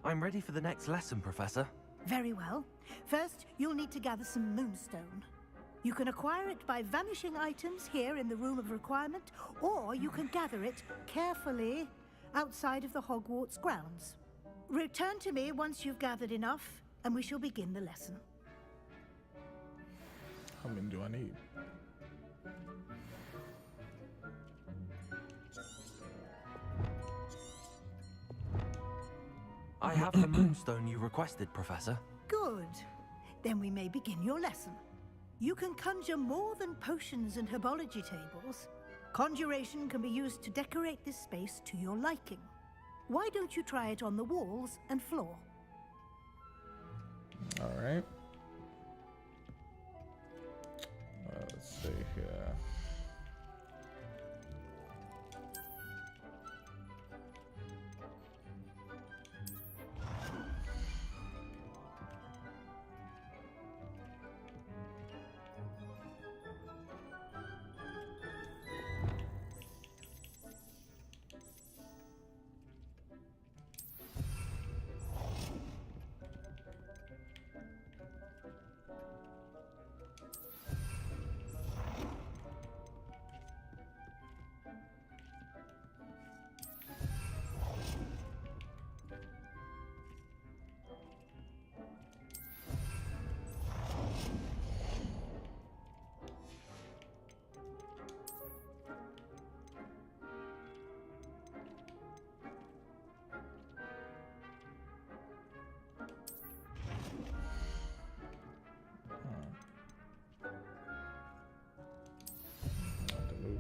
I'm ready for the next lesson, Professor. Very well. First, you'll need to gather some moonstone. You can acquire it by vanishing items here in the Room of Requirement, or you can gather it carefully outside of the Hogwarts grounds. Return to me once you've gathered enough, and we shall begin the lesson. How many do I need? I have the moonstone you requested, Professor. Good. Then we may begin your lesson. You can conjure more than potions and herbology tables. Conjuration can be used to decorate this space to your liking. Why don't you try it on the walls and floor? All right. Let's see here.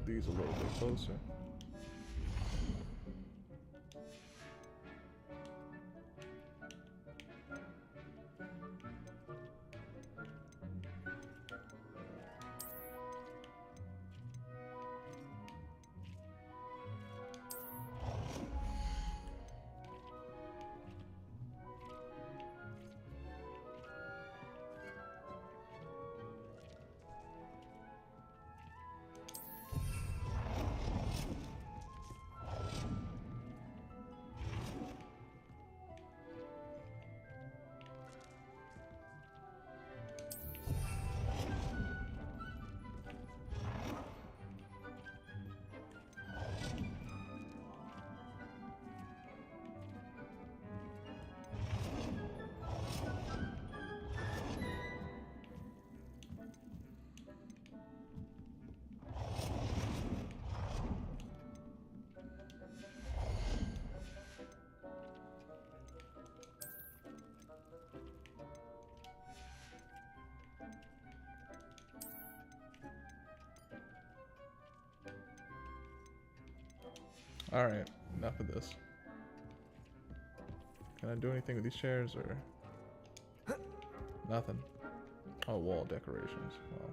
These a little bit closer. All right, enough of this. Can I do anything with these chairs or nothing? Oh, wall decorations. Well.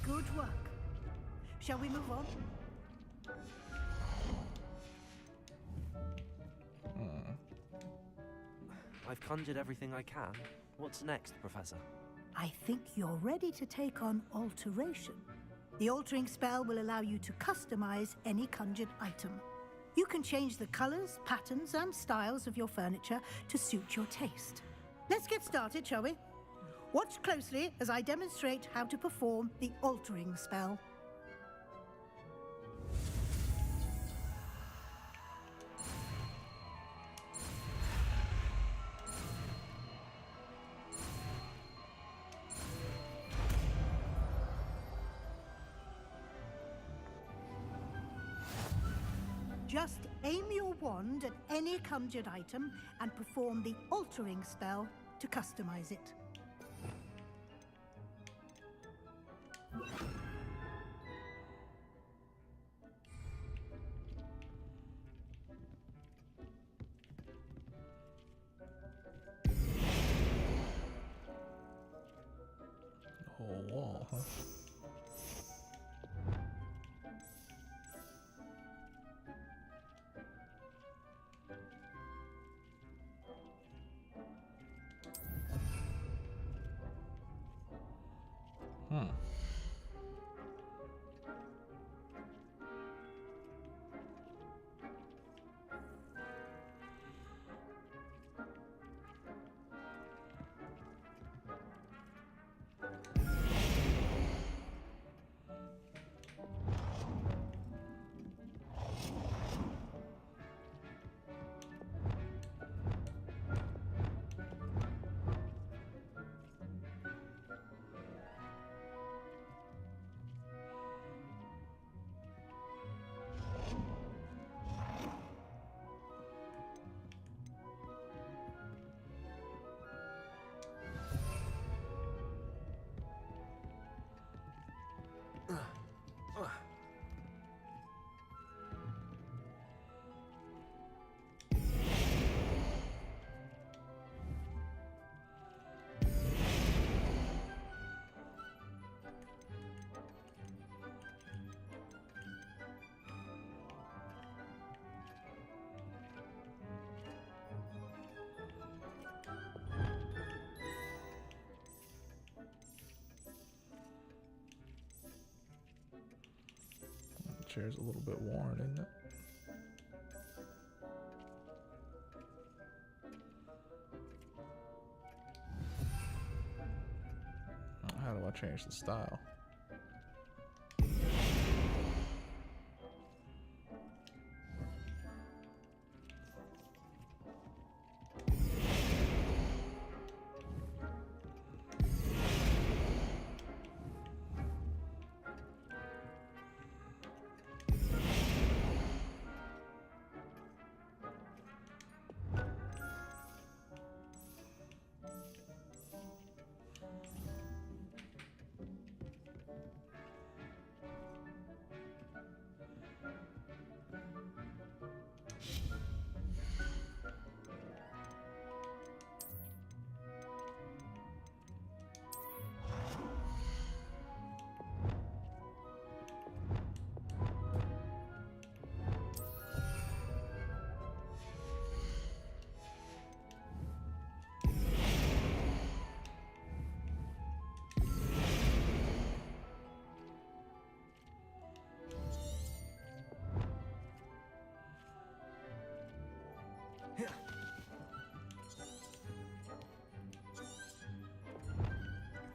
Good work. Shall we move on? I've conjured everything I can. What's next, Professor? I think you're ready to take on alteration. The altering spell will allow you to customize any conjured item. You can change the colors, patterns, and styles of your furniture to suit your taste. Let's get started, shall we? Watch closely as I demonstrate how to perform the altering spell. Just aim your wand at any conjured item and perform the altering spell to customize it. The whole wall, huh? The chair's a little bit worn, isn't it? How do I change the style?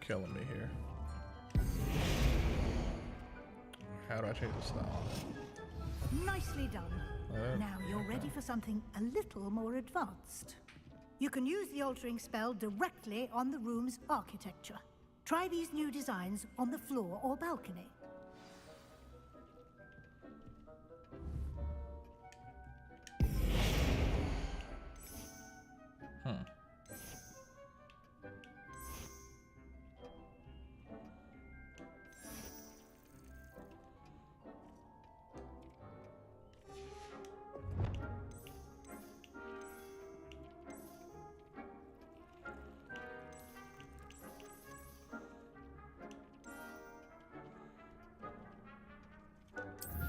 killing me here. How do I change the style? Nicely done. Now you're ready for something a little more advanced. You can use the altering spell directly on the room's architecture. Try these new designs on the floor or balcony.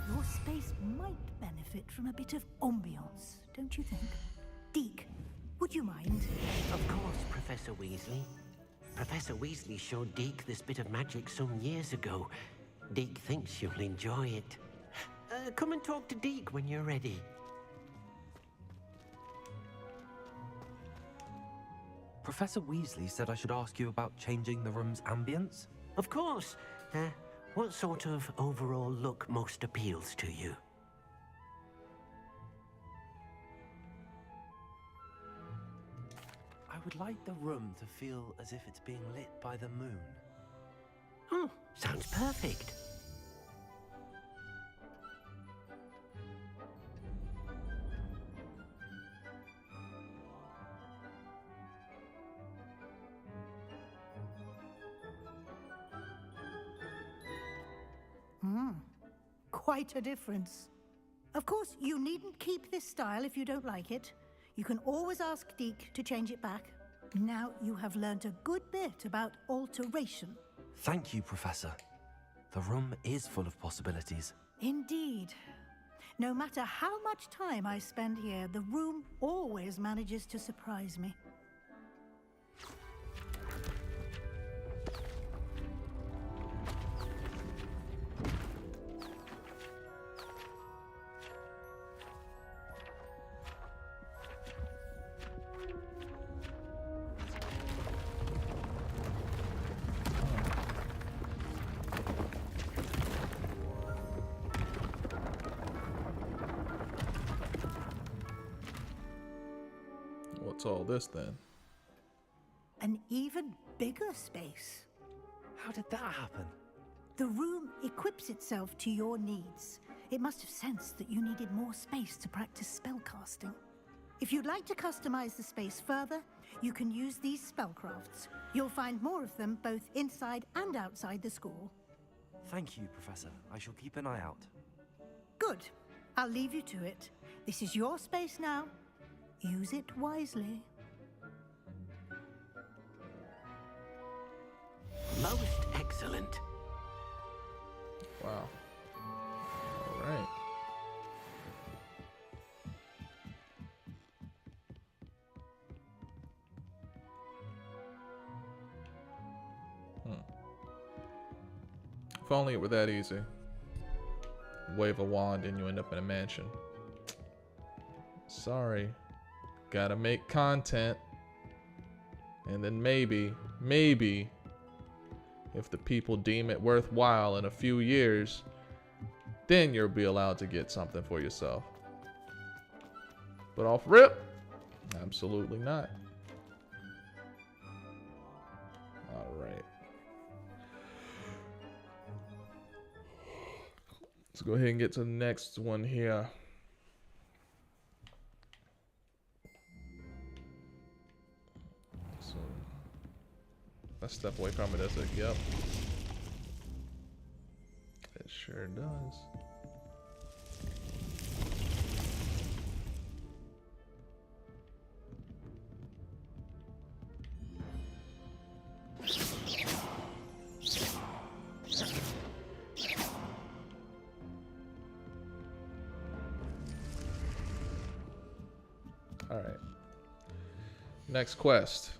Your space might benefit from a bit of ambiance, don't you think? Deke, would you mind? Of course, Professor Weasley. Professor Weasley showed Deke this bit of magic some years ago. Deke thinks you'll enjoy it. Come and talk to Deke when you're ready. Professor Weasley said I should ask you about changing the room's ambience. Of course. What sort of overall look most appeals to you? I would like the room to feel as if it's being lit by the moon. Oh, sounds perfect. Quite a difference. Of course, you needn't keep this style if you don't like it. You can always ask Deke to change it back. Now you have learnt a good bit about alteration. Thank you, Professor. The room is full of possibilities. Indeed. No matter how much time I spend here, the room always manages to surprise me. What's all this then? An even bigger space. How did that happen? The room equips itself to your needs. It must have sensed that you needed more space to practice spellcasting. If you'd like to customize the space further, you can use these spellcrafts. You'll find more of them both inside and outside the school. Thank you, Professor. I shall keep an eye out. Good. I'll leave you to it. This is your space now. Use it wisely. Most excellent. Wow. All right. If only it were that easy. Wave a wand and you end up in a mansion. Sorry. Gotta make content. And then maybe, if the people deem it worthwhile in a few years, then you'll be allowed to get something for yourself. But off rip, absolutely not. All right. Let's go ahead and get to the next one here. So let's step away from it as a yep. It sure does. All right. Next quest.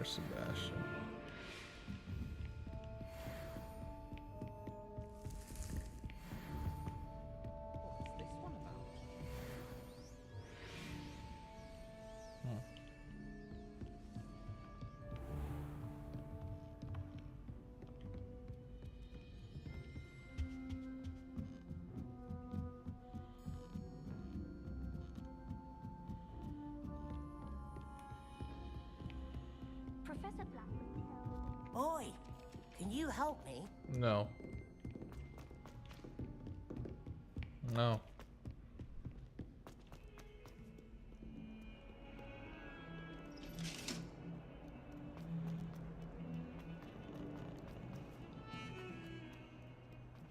Sebastian. What's this one about? Professor Blackwood. Boy, can you help me? No. No.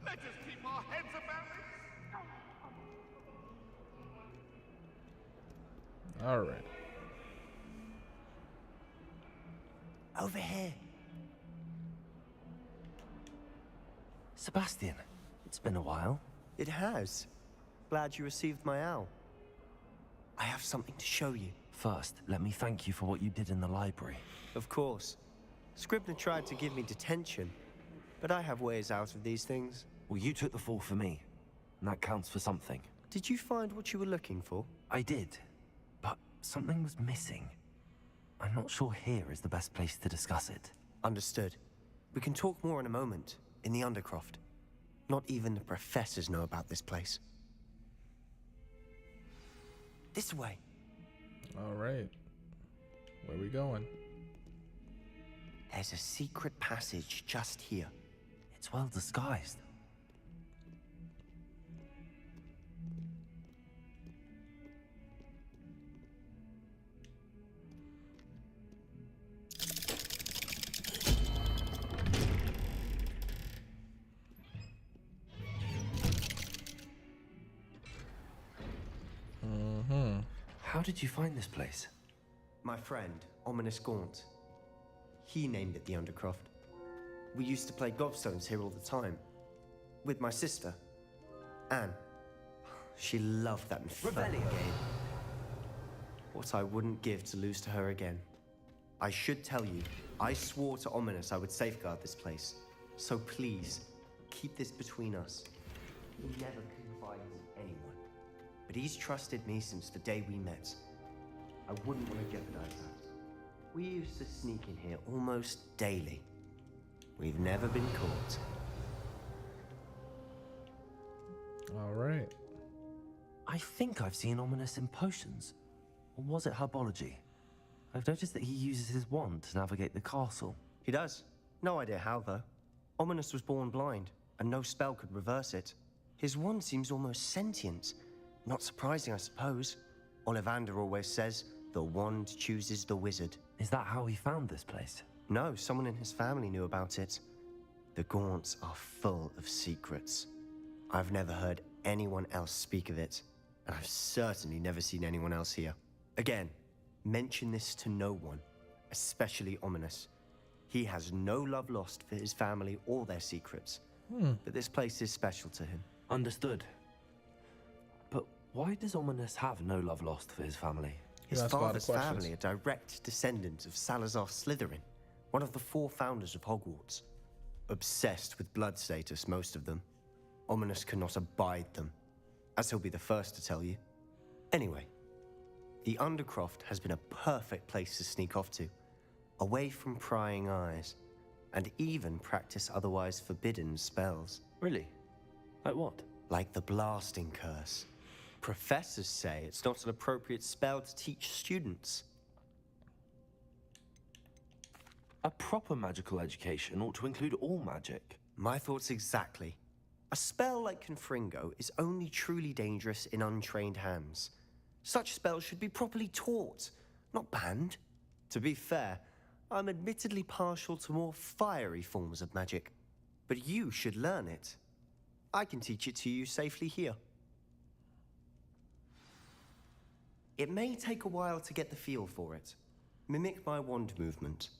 Let us keep our heads about it. All right. Over here. Sebastian, it's been a while. It has. Glad you received my owl. I have something to show you. First, let me thank you for what you did in the library. Of course. Scribner tried to give me detention, but I have ways out of these things. Well, you took the fall for me, and that counts for something. Did you find what you were looking for? I did, but something was missing. I'm not sure here is the best place to discuss it. Understood. We can talk more in a moment, in the Undercroft. Not even the professors know about this place. This way. All right. Where we going? There's a secret passage just here. It's well disguised. How did you find this place? My friend, Ominous Gaunt. He named it the Undercroft. We used to play gobstones here all the time. With my sister, Anne. She loved that infernal game. What I wouldn't give to lose to her again. I should tell you, I swore to Ominous I would safeguard this place. So please, keep this between us. He never confided in anyone. But he's trusted me since the day we met. I wouldn't want to jeopardize that. We used to sneak in here almost daily. We've never been caught. All right. I think I've seen Ominous in potions. Or was it herbology? I've noticed that he uses his wand to navigate the castle. He does. No idea how, though. Ominous was born blind, and no spell could reverse it. His wand seems almost sentient. Not surprising, I suppose. Ollivander always says, the wand chooses the wizard. Is that how he found this place? No, someone in his family knew about it. The Gaunts are full of secrets. I've never heard anyone else speak of it, and I've certainly never seen anyone else here. Again, mention this to no one, especially Ominous. He has no love lost for his family or their secrets, but this place is special to him. Understood. But why does Ominous have no love lost for his family? His That's a lot of father's questions. family are direct descendants of Salazar Slytherin, one of the 4 founders of Hogwarts. Obsessed with blood status, most of them. Ominous cannot abide them, as he'll be the first to tell you. Anyway, the Undercroft has been a perfect place to sneak off to, away from prying eyes, and even practice otherwise forbidden spells. Really? Like what? Like the Blasting Curse. Professors say it's not an appropriate spell to teach students. A proper magical education ought to include all magic. My thoughts exactly. A spell like Confringo is only truly dangerous in untrained hands. Such spells should be properly taught, not banned. To be fair, I'm admittedly partial to more fiery forms of magic, but you should learn it. I can teach it to you safely here. It may take a while to get the feel for it. Mimic my wand movement.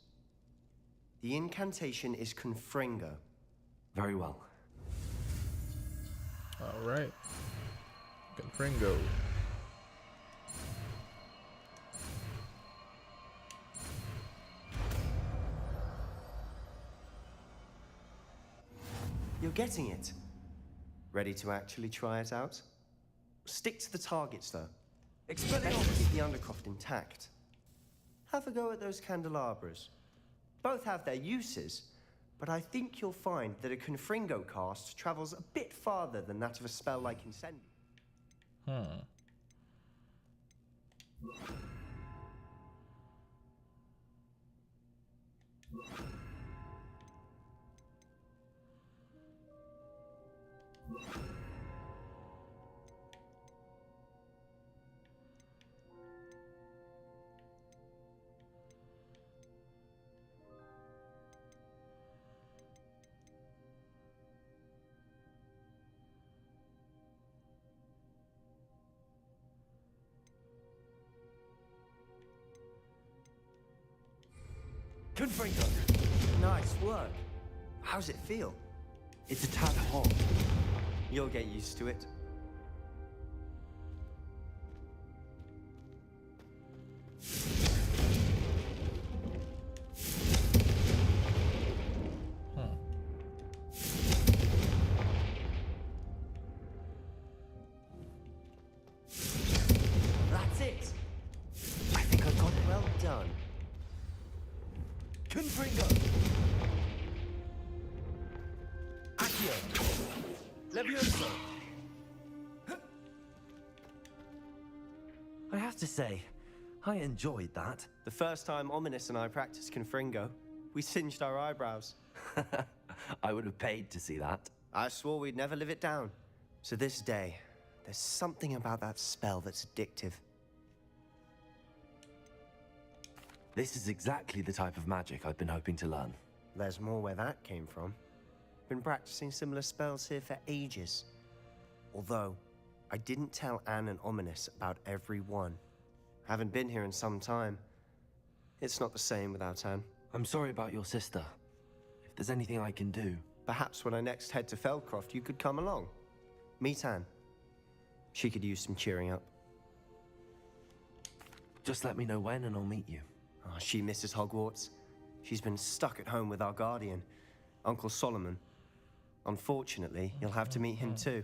The incantation is Confringo. Very well. All right. Confringo. getting it. Ready to actually try it out? Stick to the targets, though. Expect to keep the Undercroft intact. Have a go at those candelabras. Both have their uses, but I think you'll find that a Confringo cast travels a bit farther than that of a spell like Incendium. Confringo! Nice work. How's it feel? It's a tad hot. You'll get used to it. That's it. I think I've got it. Well done. Confringo! Accio! Levioso! I have to say, I enjoyed that. The first time Ominous and I practiced Confringo, we singed our eyebrows. I would have paid to see that. I swore we'd never live it down. So this day, there's something about that spell that's addictive. This is exactly the type of magic I've been hoping to learn. There's more where that came from. Been practicing similar spells here for ages. Although, I didn't tell Anne and Ominous about every one. Haven't been here in some time. It's not the same without Anne. I'm sorry about your sister. If there's anything I can do... Perhaps when I next head to Feldcroft, you could come along. Meet Anne. She could use some cheering up. Just let me know when and I'll meet you. Oh, she misses Hogwarts. She's been stuck at home with our guardian, Uncle Solomon. Unfortunately, you'll have to meet him too.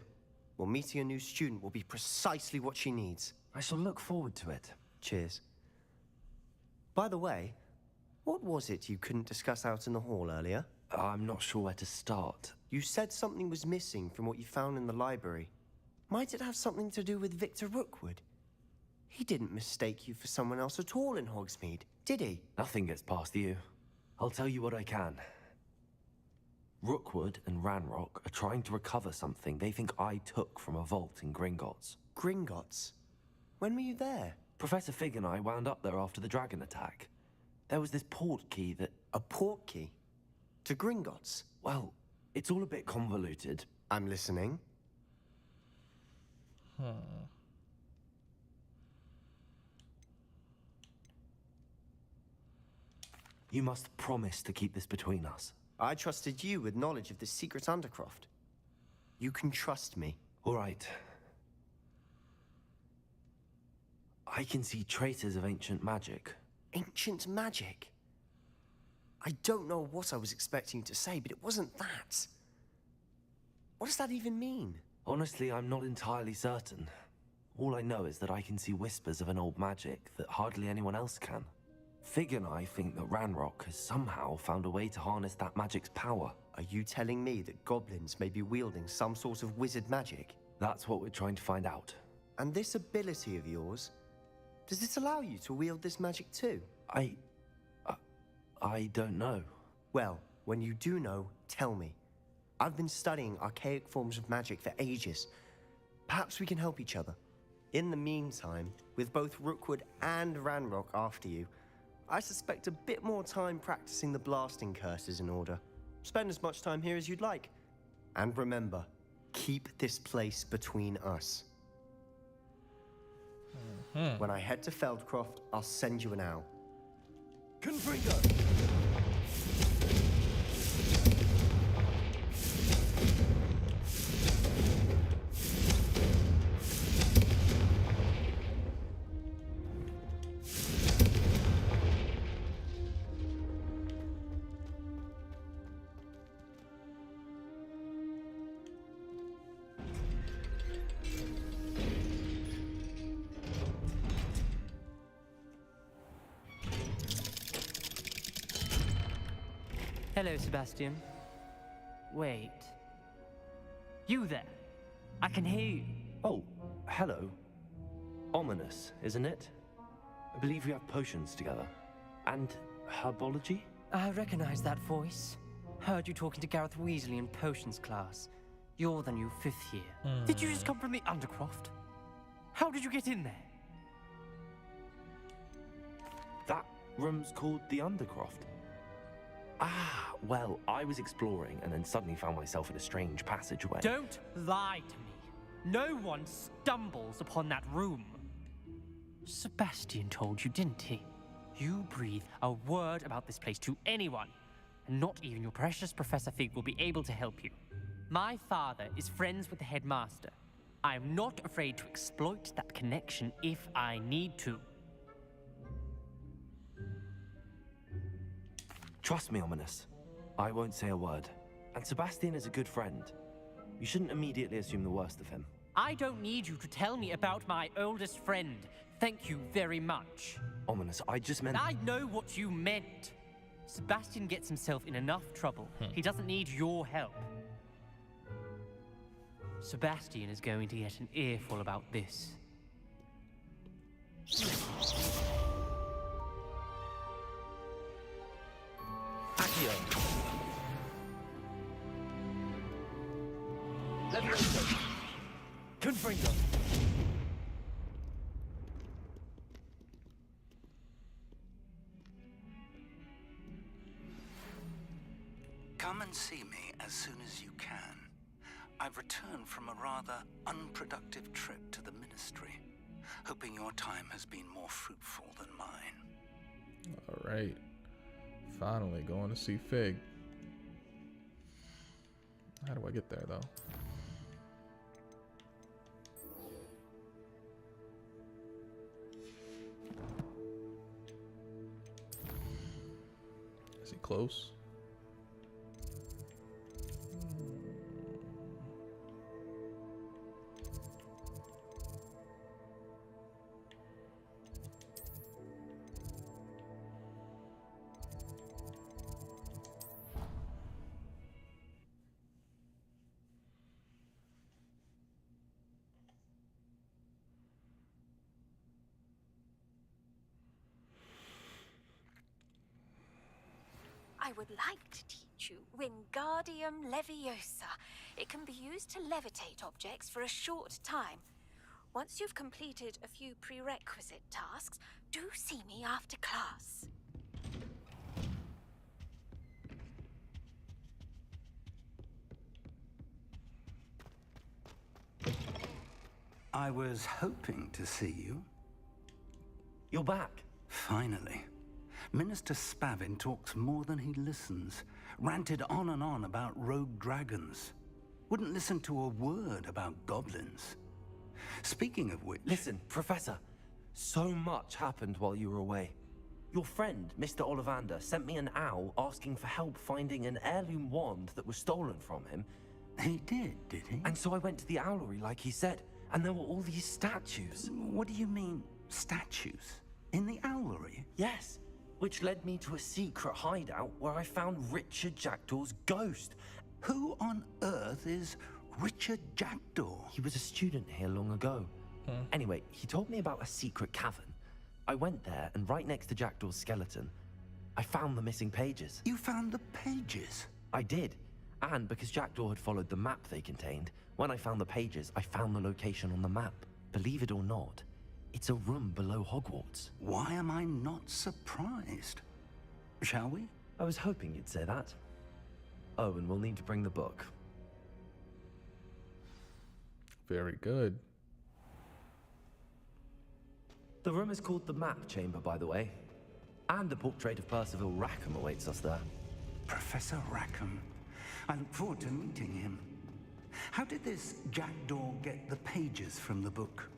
Well, meeting a new student will be precisely what she needs. I shall look forward to it. Cheers. By the way, what was it you couldn't discuss out in the hall earlier? I'm not sure where to start. You said something was missing from what you found in the library. Might it have something to do with Victor Rookwood? He didn't mistake you for someone else at all in Hogsmeade, did he? Nothing gets past you. I'll tell you what I can. Rookwood and Ranrock are trying to recover something they think I took from a vault in Gringotts. Gringotts? When were you there? Professor Fig and I wound up there after the dragon attack. There was this port key that... A port key? To Gringotts? Well, it's all a bit convoluted. I'm listening. You must promise to keep this between us. I trusted you with knowledge of the secret Undercroft. You can trust me. All right. I can see traces of ancient magic. Ancient magic? I don't know what I was expecting you to say, but it wasn't that. What does that even mean? Honestly, I'm not entirely certain. All I know is that I can see whispers of an old magic that hardly anyone else can. Fig and I think that Ranrock has somehow found a way to harness that magic's power. Are you telling me that goblins may be wielding some sort of wizard magic? That's what we're trying to find out. And this ability of yours, does it allow you to wield this magic too? I don't know. Well, when you do know, tell me. I've been studying archaic forms of magic for ages. Perhaps we can help each other. In the meantime, with both Rookwood and Ranrock after you, I suspect a bit more time practicing the blasting curse is in order. Spend as much time here as you'd like. And remember, keep this place between us. When I head to Feldcroft, I'll send you an owl. Confringo! Hello, Sebastian. Wait. You there? I can hear you. Oh, hello. Ominous, isn't it? I believe we have potions together. And herbology? I recognize that voice. Heard you talking to Gareth Weasley in potions class. You're the new 5th year. Did you just come from the Undercroft? How did you get in there? That room's called the Undercroft. Ah, well, I was exploring and then suddenly found myself in a strange passageway. Don't lie to me. No one stumbles upon that room. Sebastian told you, didn't he? You breathe a word about this place to anyone, and not even your precious Professor Fig will be able to help you. My father is friends with the headmaster. I am not afraid to exploit that connection if I need to. Trust me, Ominous. I won't say a word. And Sebastian is a good friend. You shouldn't immediately assume the worst of him. I don't need you to tell me about my oldest friend. Thank you very much. Ominous, I just meant... I know what you meant. Sebastian gets himself in enough trouble. He doesn't need your help. Sebastian is going to get an earful about this. Accio! Levioso! Confringo! Come and see me as soon as you can. I've returned from a rather unproductive trip to the Ministry, hoping your time has been more fruitful than mine. All right. Finally going to see Fig. How do I get there, though? Is he close? I would like to teach you Wingardium Leviosa. It can be used to levitate objects for a short time. Once you've completed a few prerequisite tasks, do see me after class. I was hoping to see you. You're back. Finally. Minister Spavin talks more than he listens. Ranted on and on about rogue dragons. Wouldn't listen to a word about goblins. Speaking of which... Listen, Professor. So much happened while you were away. Your friend, Mr. Ollivander, sent me an owl asking for help finding an heirloom wand that was stolen from him. He did he? And so I went to the owlery like he said, and there were all these statues. What do you mean, statues? In the owlery? Yes. Which led me to a secret hideout where I found Richard Jackdaw's ghost. Who on earth is Richard Jackdaw? He was a student here long ago. Anyway, he told me about a secret cavern. I went there, and right next to Jackdaw's skeleton, I found the missing pages. You found the pages? I did. And because Jackdaw had followed the map they contained, when I found the pages, I found the location on the map. Believe it or not, it's a room below Hogwarts. Why am I not surprised? Shall we? I was hoping you'd say that. Oh, and we'll need to bring the book. Very good. The room is called the Map Chamber, by the way. And the portrait of Percival Rackham awaits us there. Professor Rackham. I look forward to meeting him. How did this Jackdaw get the pages from the book?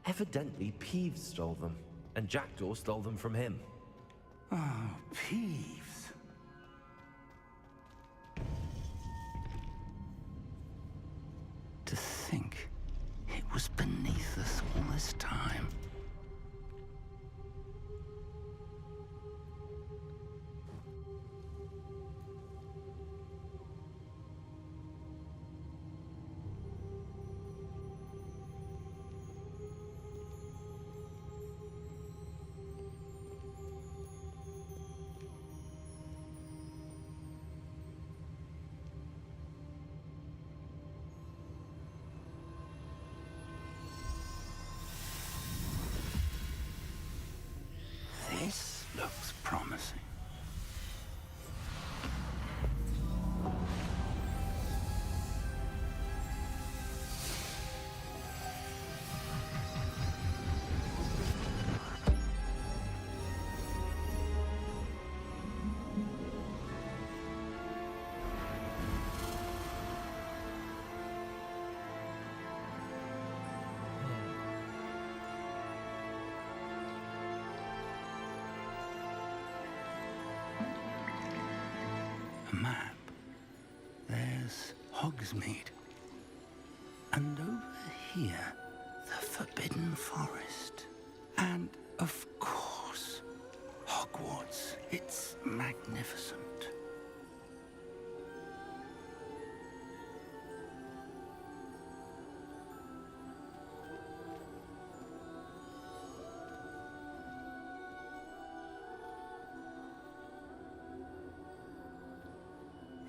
Evidently, Peeves stole them, and Jackdaw stole them from him. Oh, Peeves. To think it was beneath us all this time. map, there's Hogsmeade. And over here, the Forbidden Forest. And, of course, Hogwarts. It's magnificent.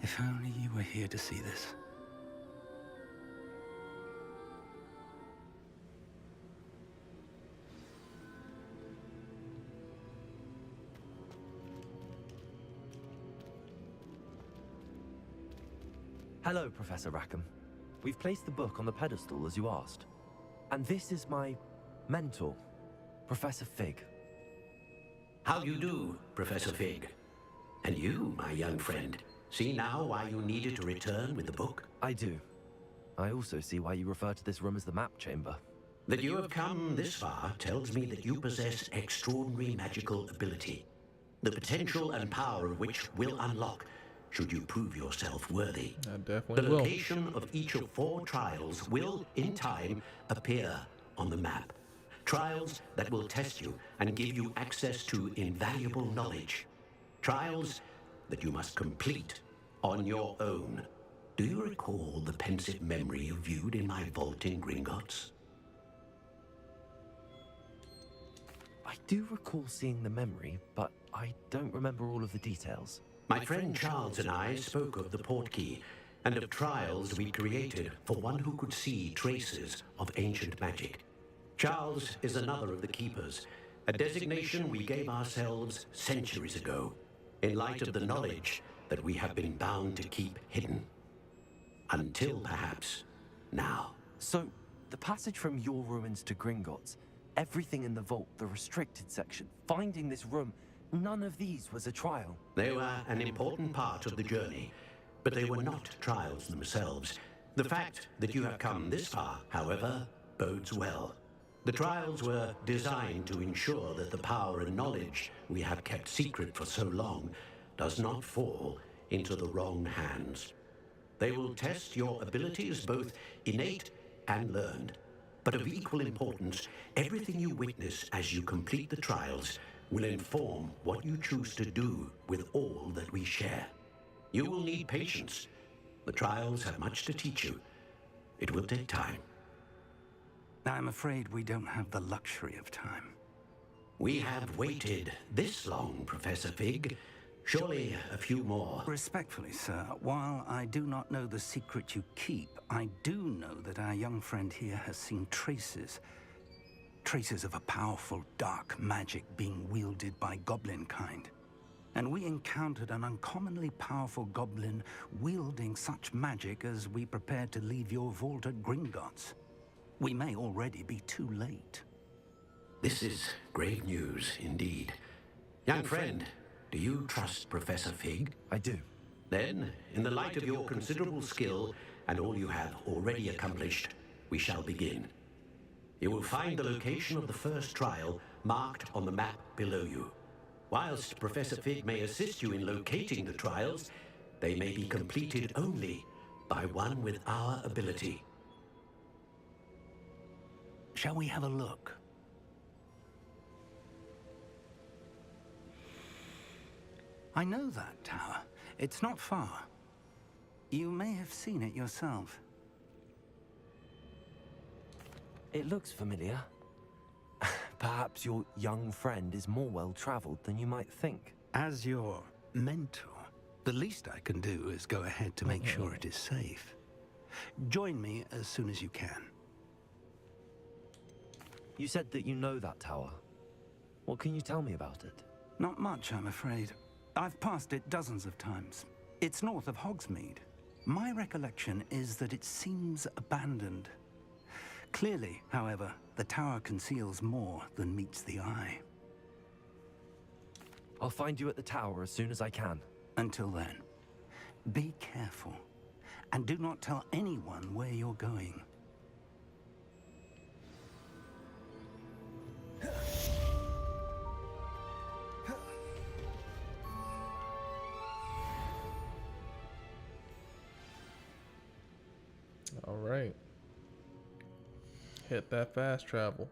If only you were here to see this. Hello, Professor Rackham. We've placed the book on the pedestal as you asked. And this is my mentor, Professor Fig. How you do, Professor Fig? And you, my young friend, see now why you needed to return with the book? I do. I also see why you refer to this room as the map chamber. That you have come this far tells me that you possess extraordinary magical ability, the potential and power of which will unlock should you prove yourself worthy. I definitely The will. location of each of 4 trials will, in time, appear on the map. Trials that will test you and give you access to invaluable knowledge. Trials that you must complete on your own. Do you recall the pensive memory you viewed in my vault in Gringotts? I do recall seeing the memory, but I don't remember all of the details. My friend Charles and I spoke of the Portkey and of trials we created for one who could see traces of ancient magic. Charles is another of the Keepers, a designation we gave ourselves centuries ago, in light of the knowledge that we have been bound to keep hidden. Until perhaps now. So, the passage from your ruins to Gringotts, everything in the vault, the restricted section, finding this room, none of these was a trial. They were an important part of the journey, but they were not trials themselves. The fact that you have come this far, however, bodes well. The trials were designed to ensure that the power and knowledge we have kept secret for so long does not fall into the wrong hands. They will test your abilities, both innate and learned. But of equal importance, everything you witness as you complete the trials will inform what you choose to do with all that we share. You will need patience. The trials have much to teach you. It will take time. I'm afraid we don't have the luxury of time. We have waited this long, Professor Fig. Surely a few more. Respectfully, sir, while I do not know the secret you keep, I do know that our young friend here has seen traces of a powerful dark magic being wielded by goblin kind. And we encountered an uncommonly powerful goblin wielding such magic as we prepared to leave your vault at Gringotts. We may already be too late. This is grave news indeed. Young friend, do you trust Professor Fig? I do. Then, in the light of your considerable skill and all you have already accomplished, we shall begin. You will find the location of the first trial marked on the map below you. Whilst Professor Fig may assist you in locating the trials, they may be completed only by one with our ability. Shall we have a look? I know that tower. It's not far. You may have seen it yourself. It looks familiar. Perhaps your young friend is more well-traveled than you might think. As your mentor, the least I can do is go ahead to make sure it is safe. Join me as soon as you can. You said that you know that tower. What can you tell me about it? Not much, I'm afraid. I've passed it dozens of times. It's north of Hogsmeade. My recollection is that it seems abandoned. Clearly, however, the tower conceals more than meets the eye. I'll find you at the tower as soon as I can. Until then, be careful, and do not tell anyone where you're going. Hit that fast travel.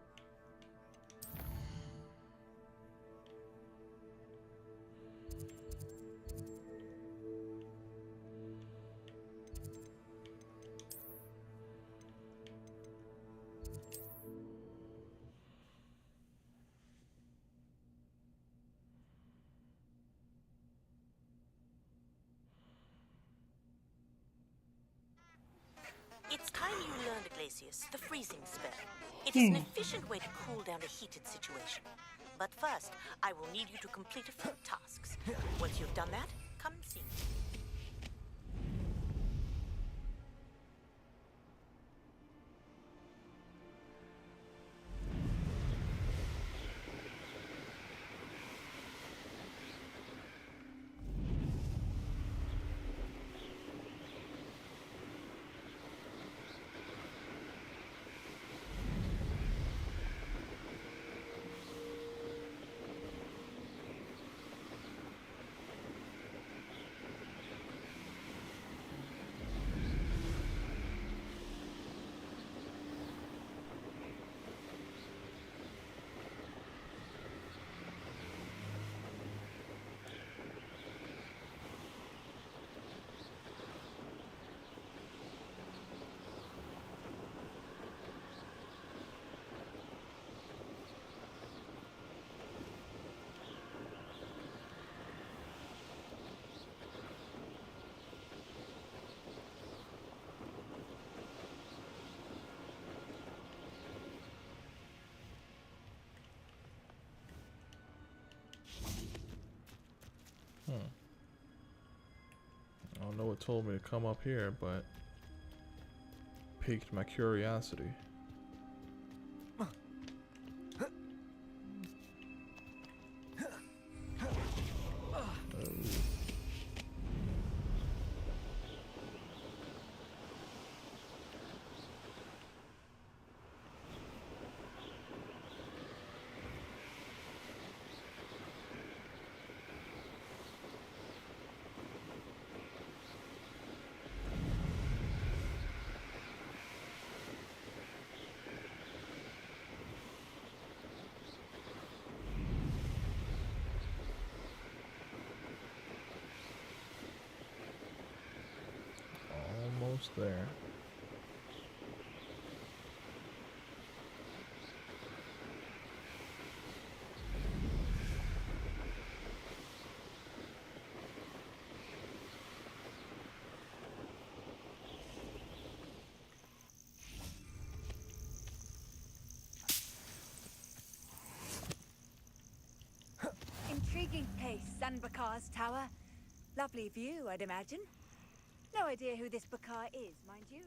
It's time you learned, Glacius, the freezing spell. It is an efficient way to cool down a heated situation. But first, I will need you to complete a few tasks. Once you've done that, come see me. I don't know what told me to come up here, but piqued my curiosity. Almost there. Intriguing place, Zanbakar's tower. Lovely view, I'd imagine. No idea who this Bakar is, mind you.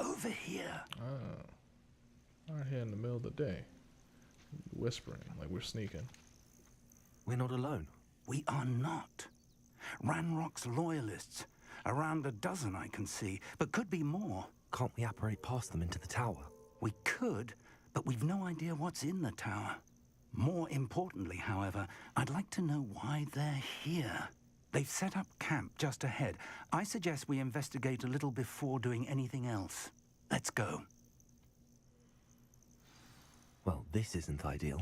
Over here. Oh. Right here in the middle of the day. Whispering like we're sneaking. We're not alone. We are not. Ranrock's loyalists. Around a dozen I can see, but could be more. Can't we apparate past them into the tower? We could, but we've no idea what's in the tower. More importantly, however, I'd like to know why they're here. They've set up camp just ahead. I suggest we investigate a little before doing anything else. Let's go. Well, this isn't ideal.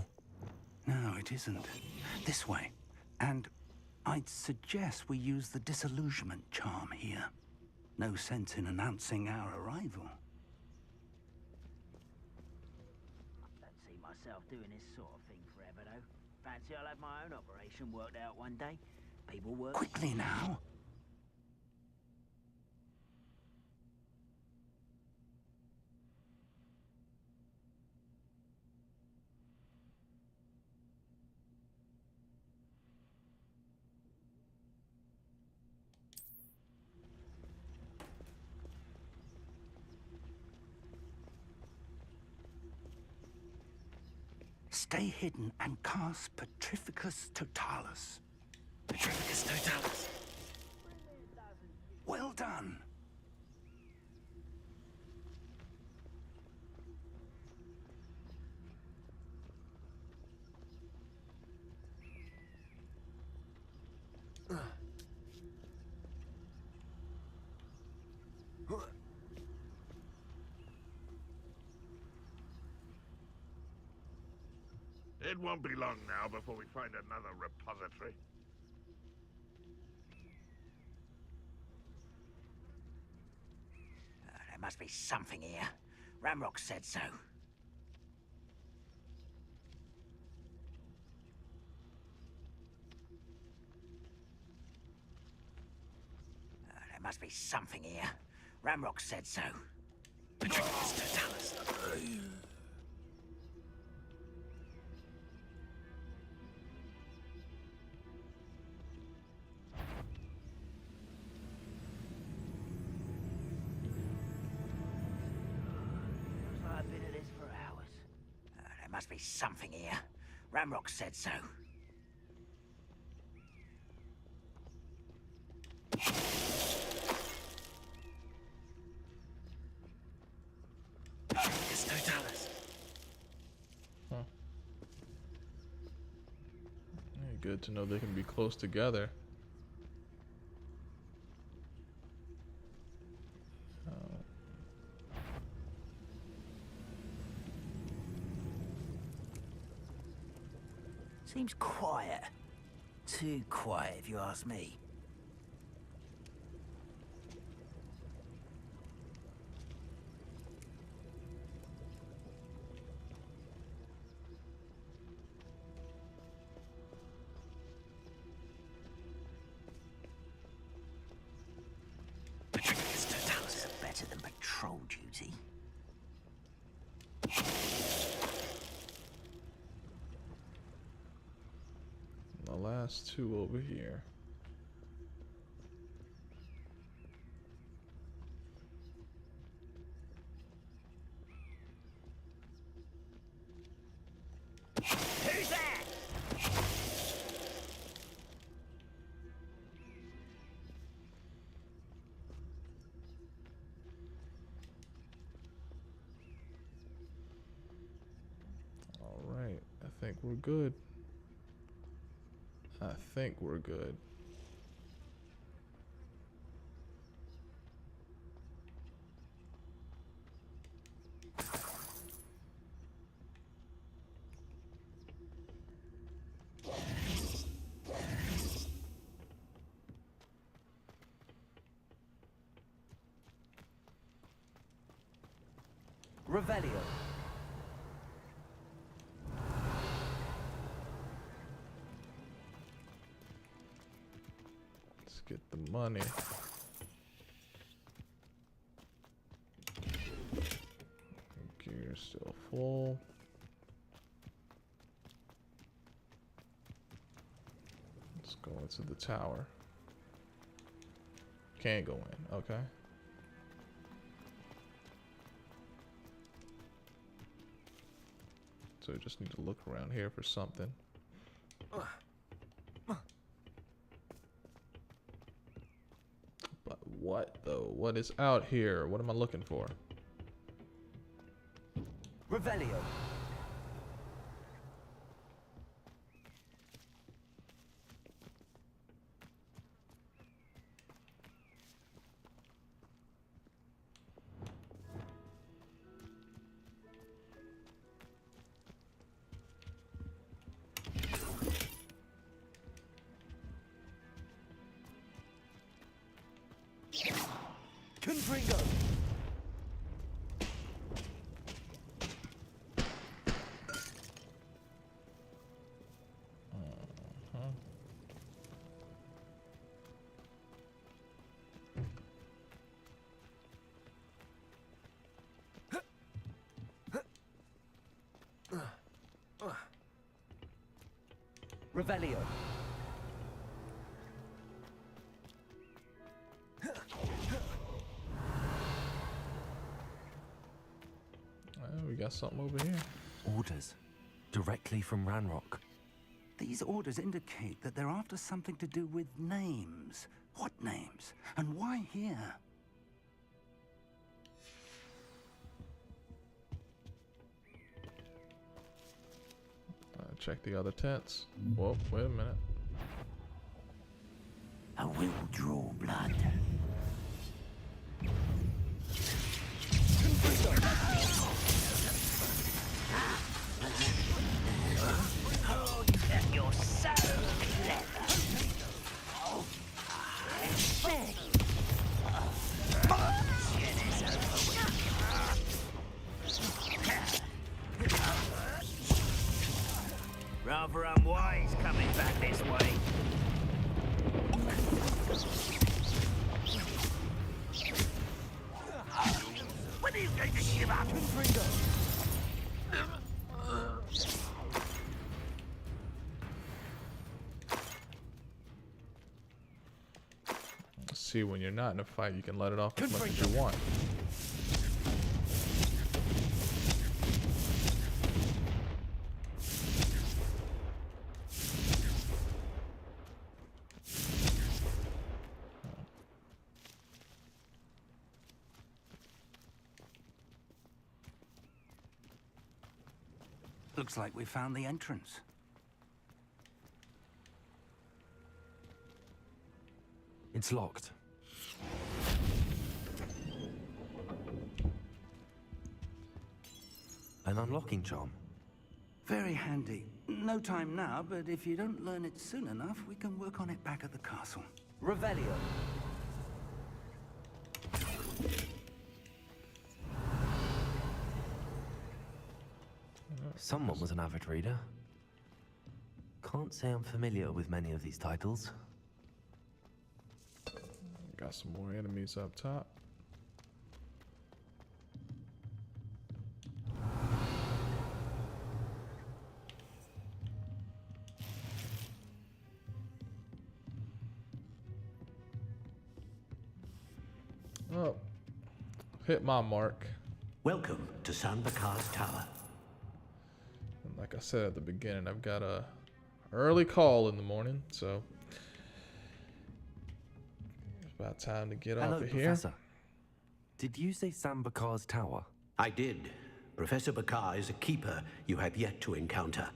No, it isn't. This way. And I'd suggest we use the disillusionment charm here. No sense in announcing our arrival. Don't see myself doing this sort of thing forever, though. Fancy I'll have my own operation worked out one day. People work... Quickly now! Stay hidden and cast Petrificus Totalis. Petrificus Totalis. Well done. It won't be long now before we find another repository. There must be something here. Ramrock said so. There must be something here. Ramrock said so. Patricius Totalis. I've been at this for hours. There must be something here. Ramrock said so. Patricius Totalis. Huh. Yeah, good to know they can be close together. Seems quiet. Too quiet, if you ask me. Patricius Totalis is better than patrol duty. The last two over here. Who's that? All right, I think we're good. I think we're good. Revelio. Let's get the money. Gear's still full. Let's go into the tower. Can't go in, okay. So we just need to look around here for something. But what though? What is out here? What am I looking for? Revelio. Confringo. Revelio. We got something over here. Orders. Directly from Ranrock. These orders indicate that they're after something to do with names. What names? And why here? Check the other tents. Whoa, wait a minute. I will draw blood. He's going to give up. See, when you're not in a fight, you can let it off as much as you want. Looks like we found the entrance. It's locked. An unlocking charm. Very handy. No time now, but if you don't learn it soon enough, we can work on it back at the castle. Revelio. Someone was an avid reader. Can't say I'm familiar with many of these titles. Got some more enemies up top. Oh, hit my mark. Welcome to San Bakar's Tower. And like I said at the beginning, I've got a early call in the morning, so it's about time to get off of here. Professor. Did you say San Bakar's Tower? I did. Professor Bakar is a keeper you have yet to encounter.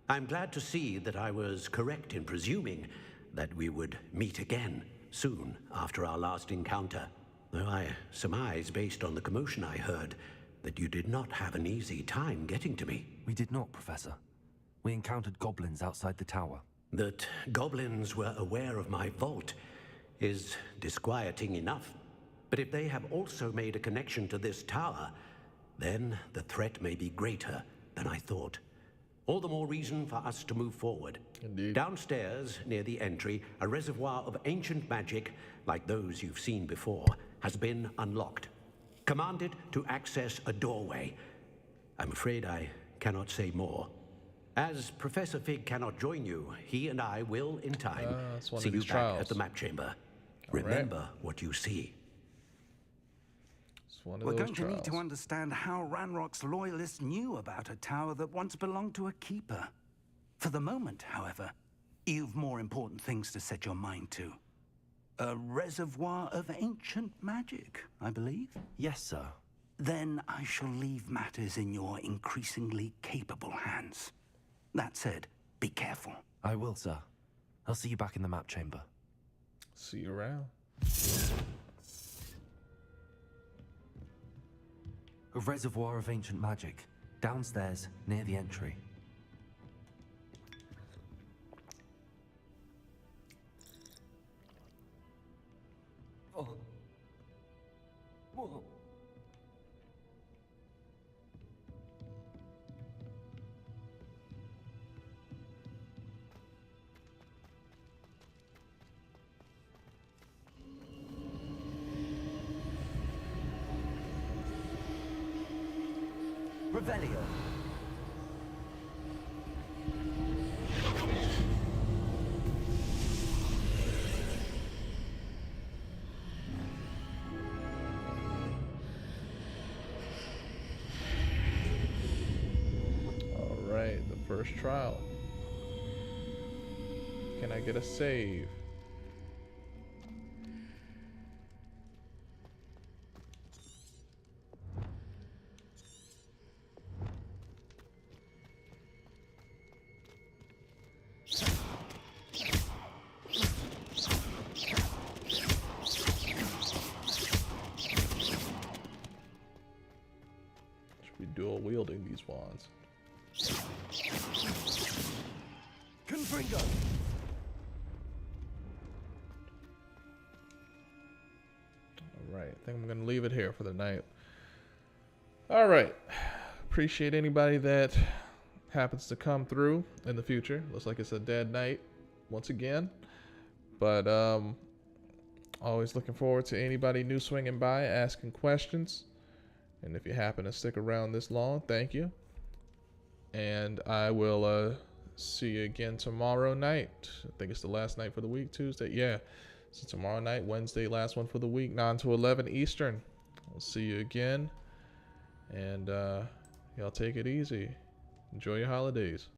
I'm glad to see that I was correct in presuming that we would meet again soon after our last encounter. Though I surmise, based on the commotion I heard, that you did not have an easy time getting to me. We did not, Professor. We encountered goblins outside the tower. That goblins were aware of my vault is disquieting enough. But if they have also made a connection to this tower, then the threat may be greater than I thought. All the more reason for us to move forward. Indeed. Downstairs, near the entry, a reservoir of ancient magic, like those you've seen before, has been unlocked. Commanded to access a doorway. I'm afraid I cannot say more. As Professor Fig cannot join you, he and I will, in time, see you back at the map chamber. Remember what you see. We're going to need to understand how Ranrock's loyalists knew about a tower that once belonged to a keeper. For the moment, however, you've more important things to set your mind to. A reservoir of ancient magic, I believe? Yes, sir. Then I shall leave matters in your increasingly capable hands. That said, be careful. I will, sir. I'll see you back in the map chamber. See you around. A reservoir of ancient magic, downstairs near the entry. Oh. Whoa. Revelio. All right, the first trial. Can I get a save? Dual wielding these wands. Confringo. Alright, I think I'm going to leave it here for the night. Alright. Appreciate anybody that happens to come through in the future. Looks like it's a dead night once again. But always looking forward to anybody new swinging by, asking questions. And if you happen to stick around this long, thank you. And I will see you again tomorrow night. I think it's the last night for the week, Tuesday. Yeah. So tomorrow night, Wednesday, last one for the week, 9 to 11 Eastern. I'll see you again. And y'all take it easy. Enjoy your holidays.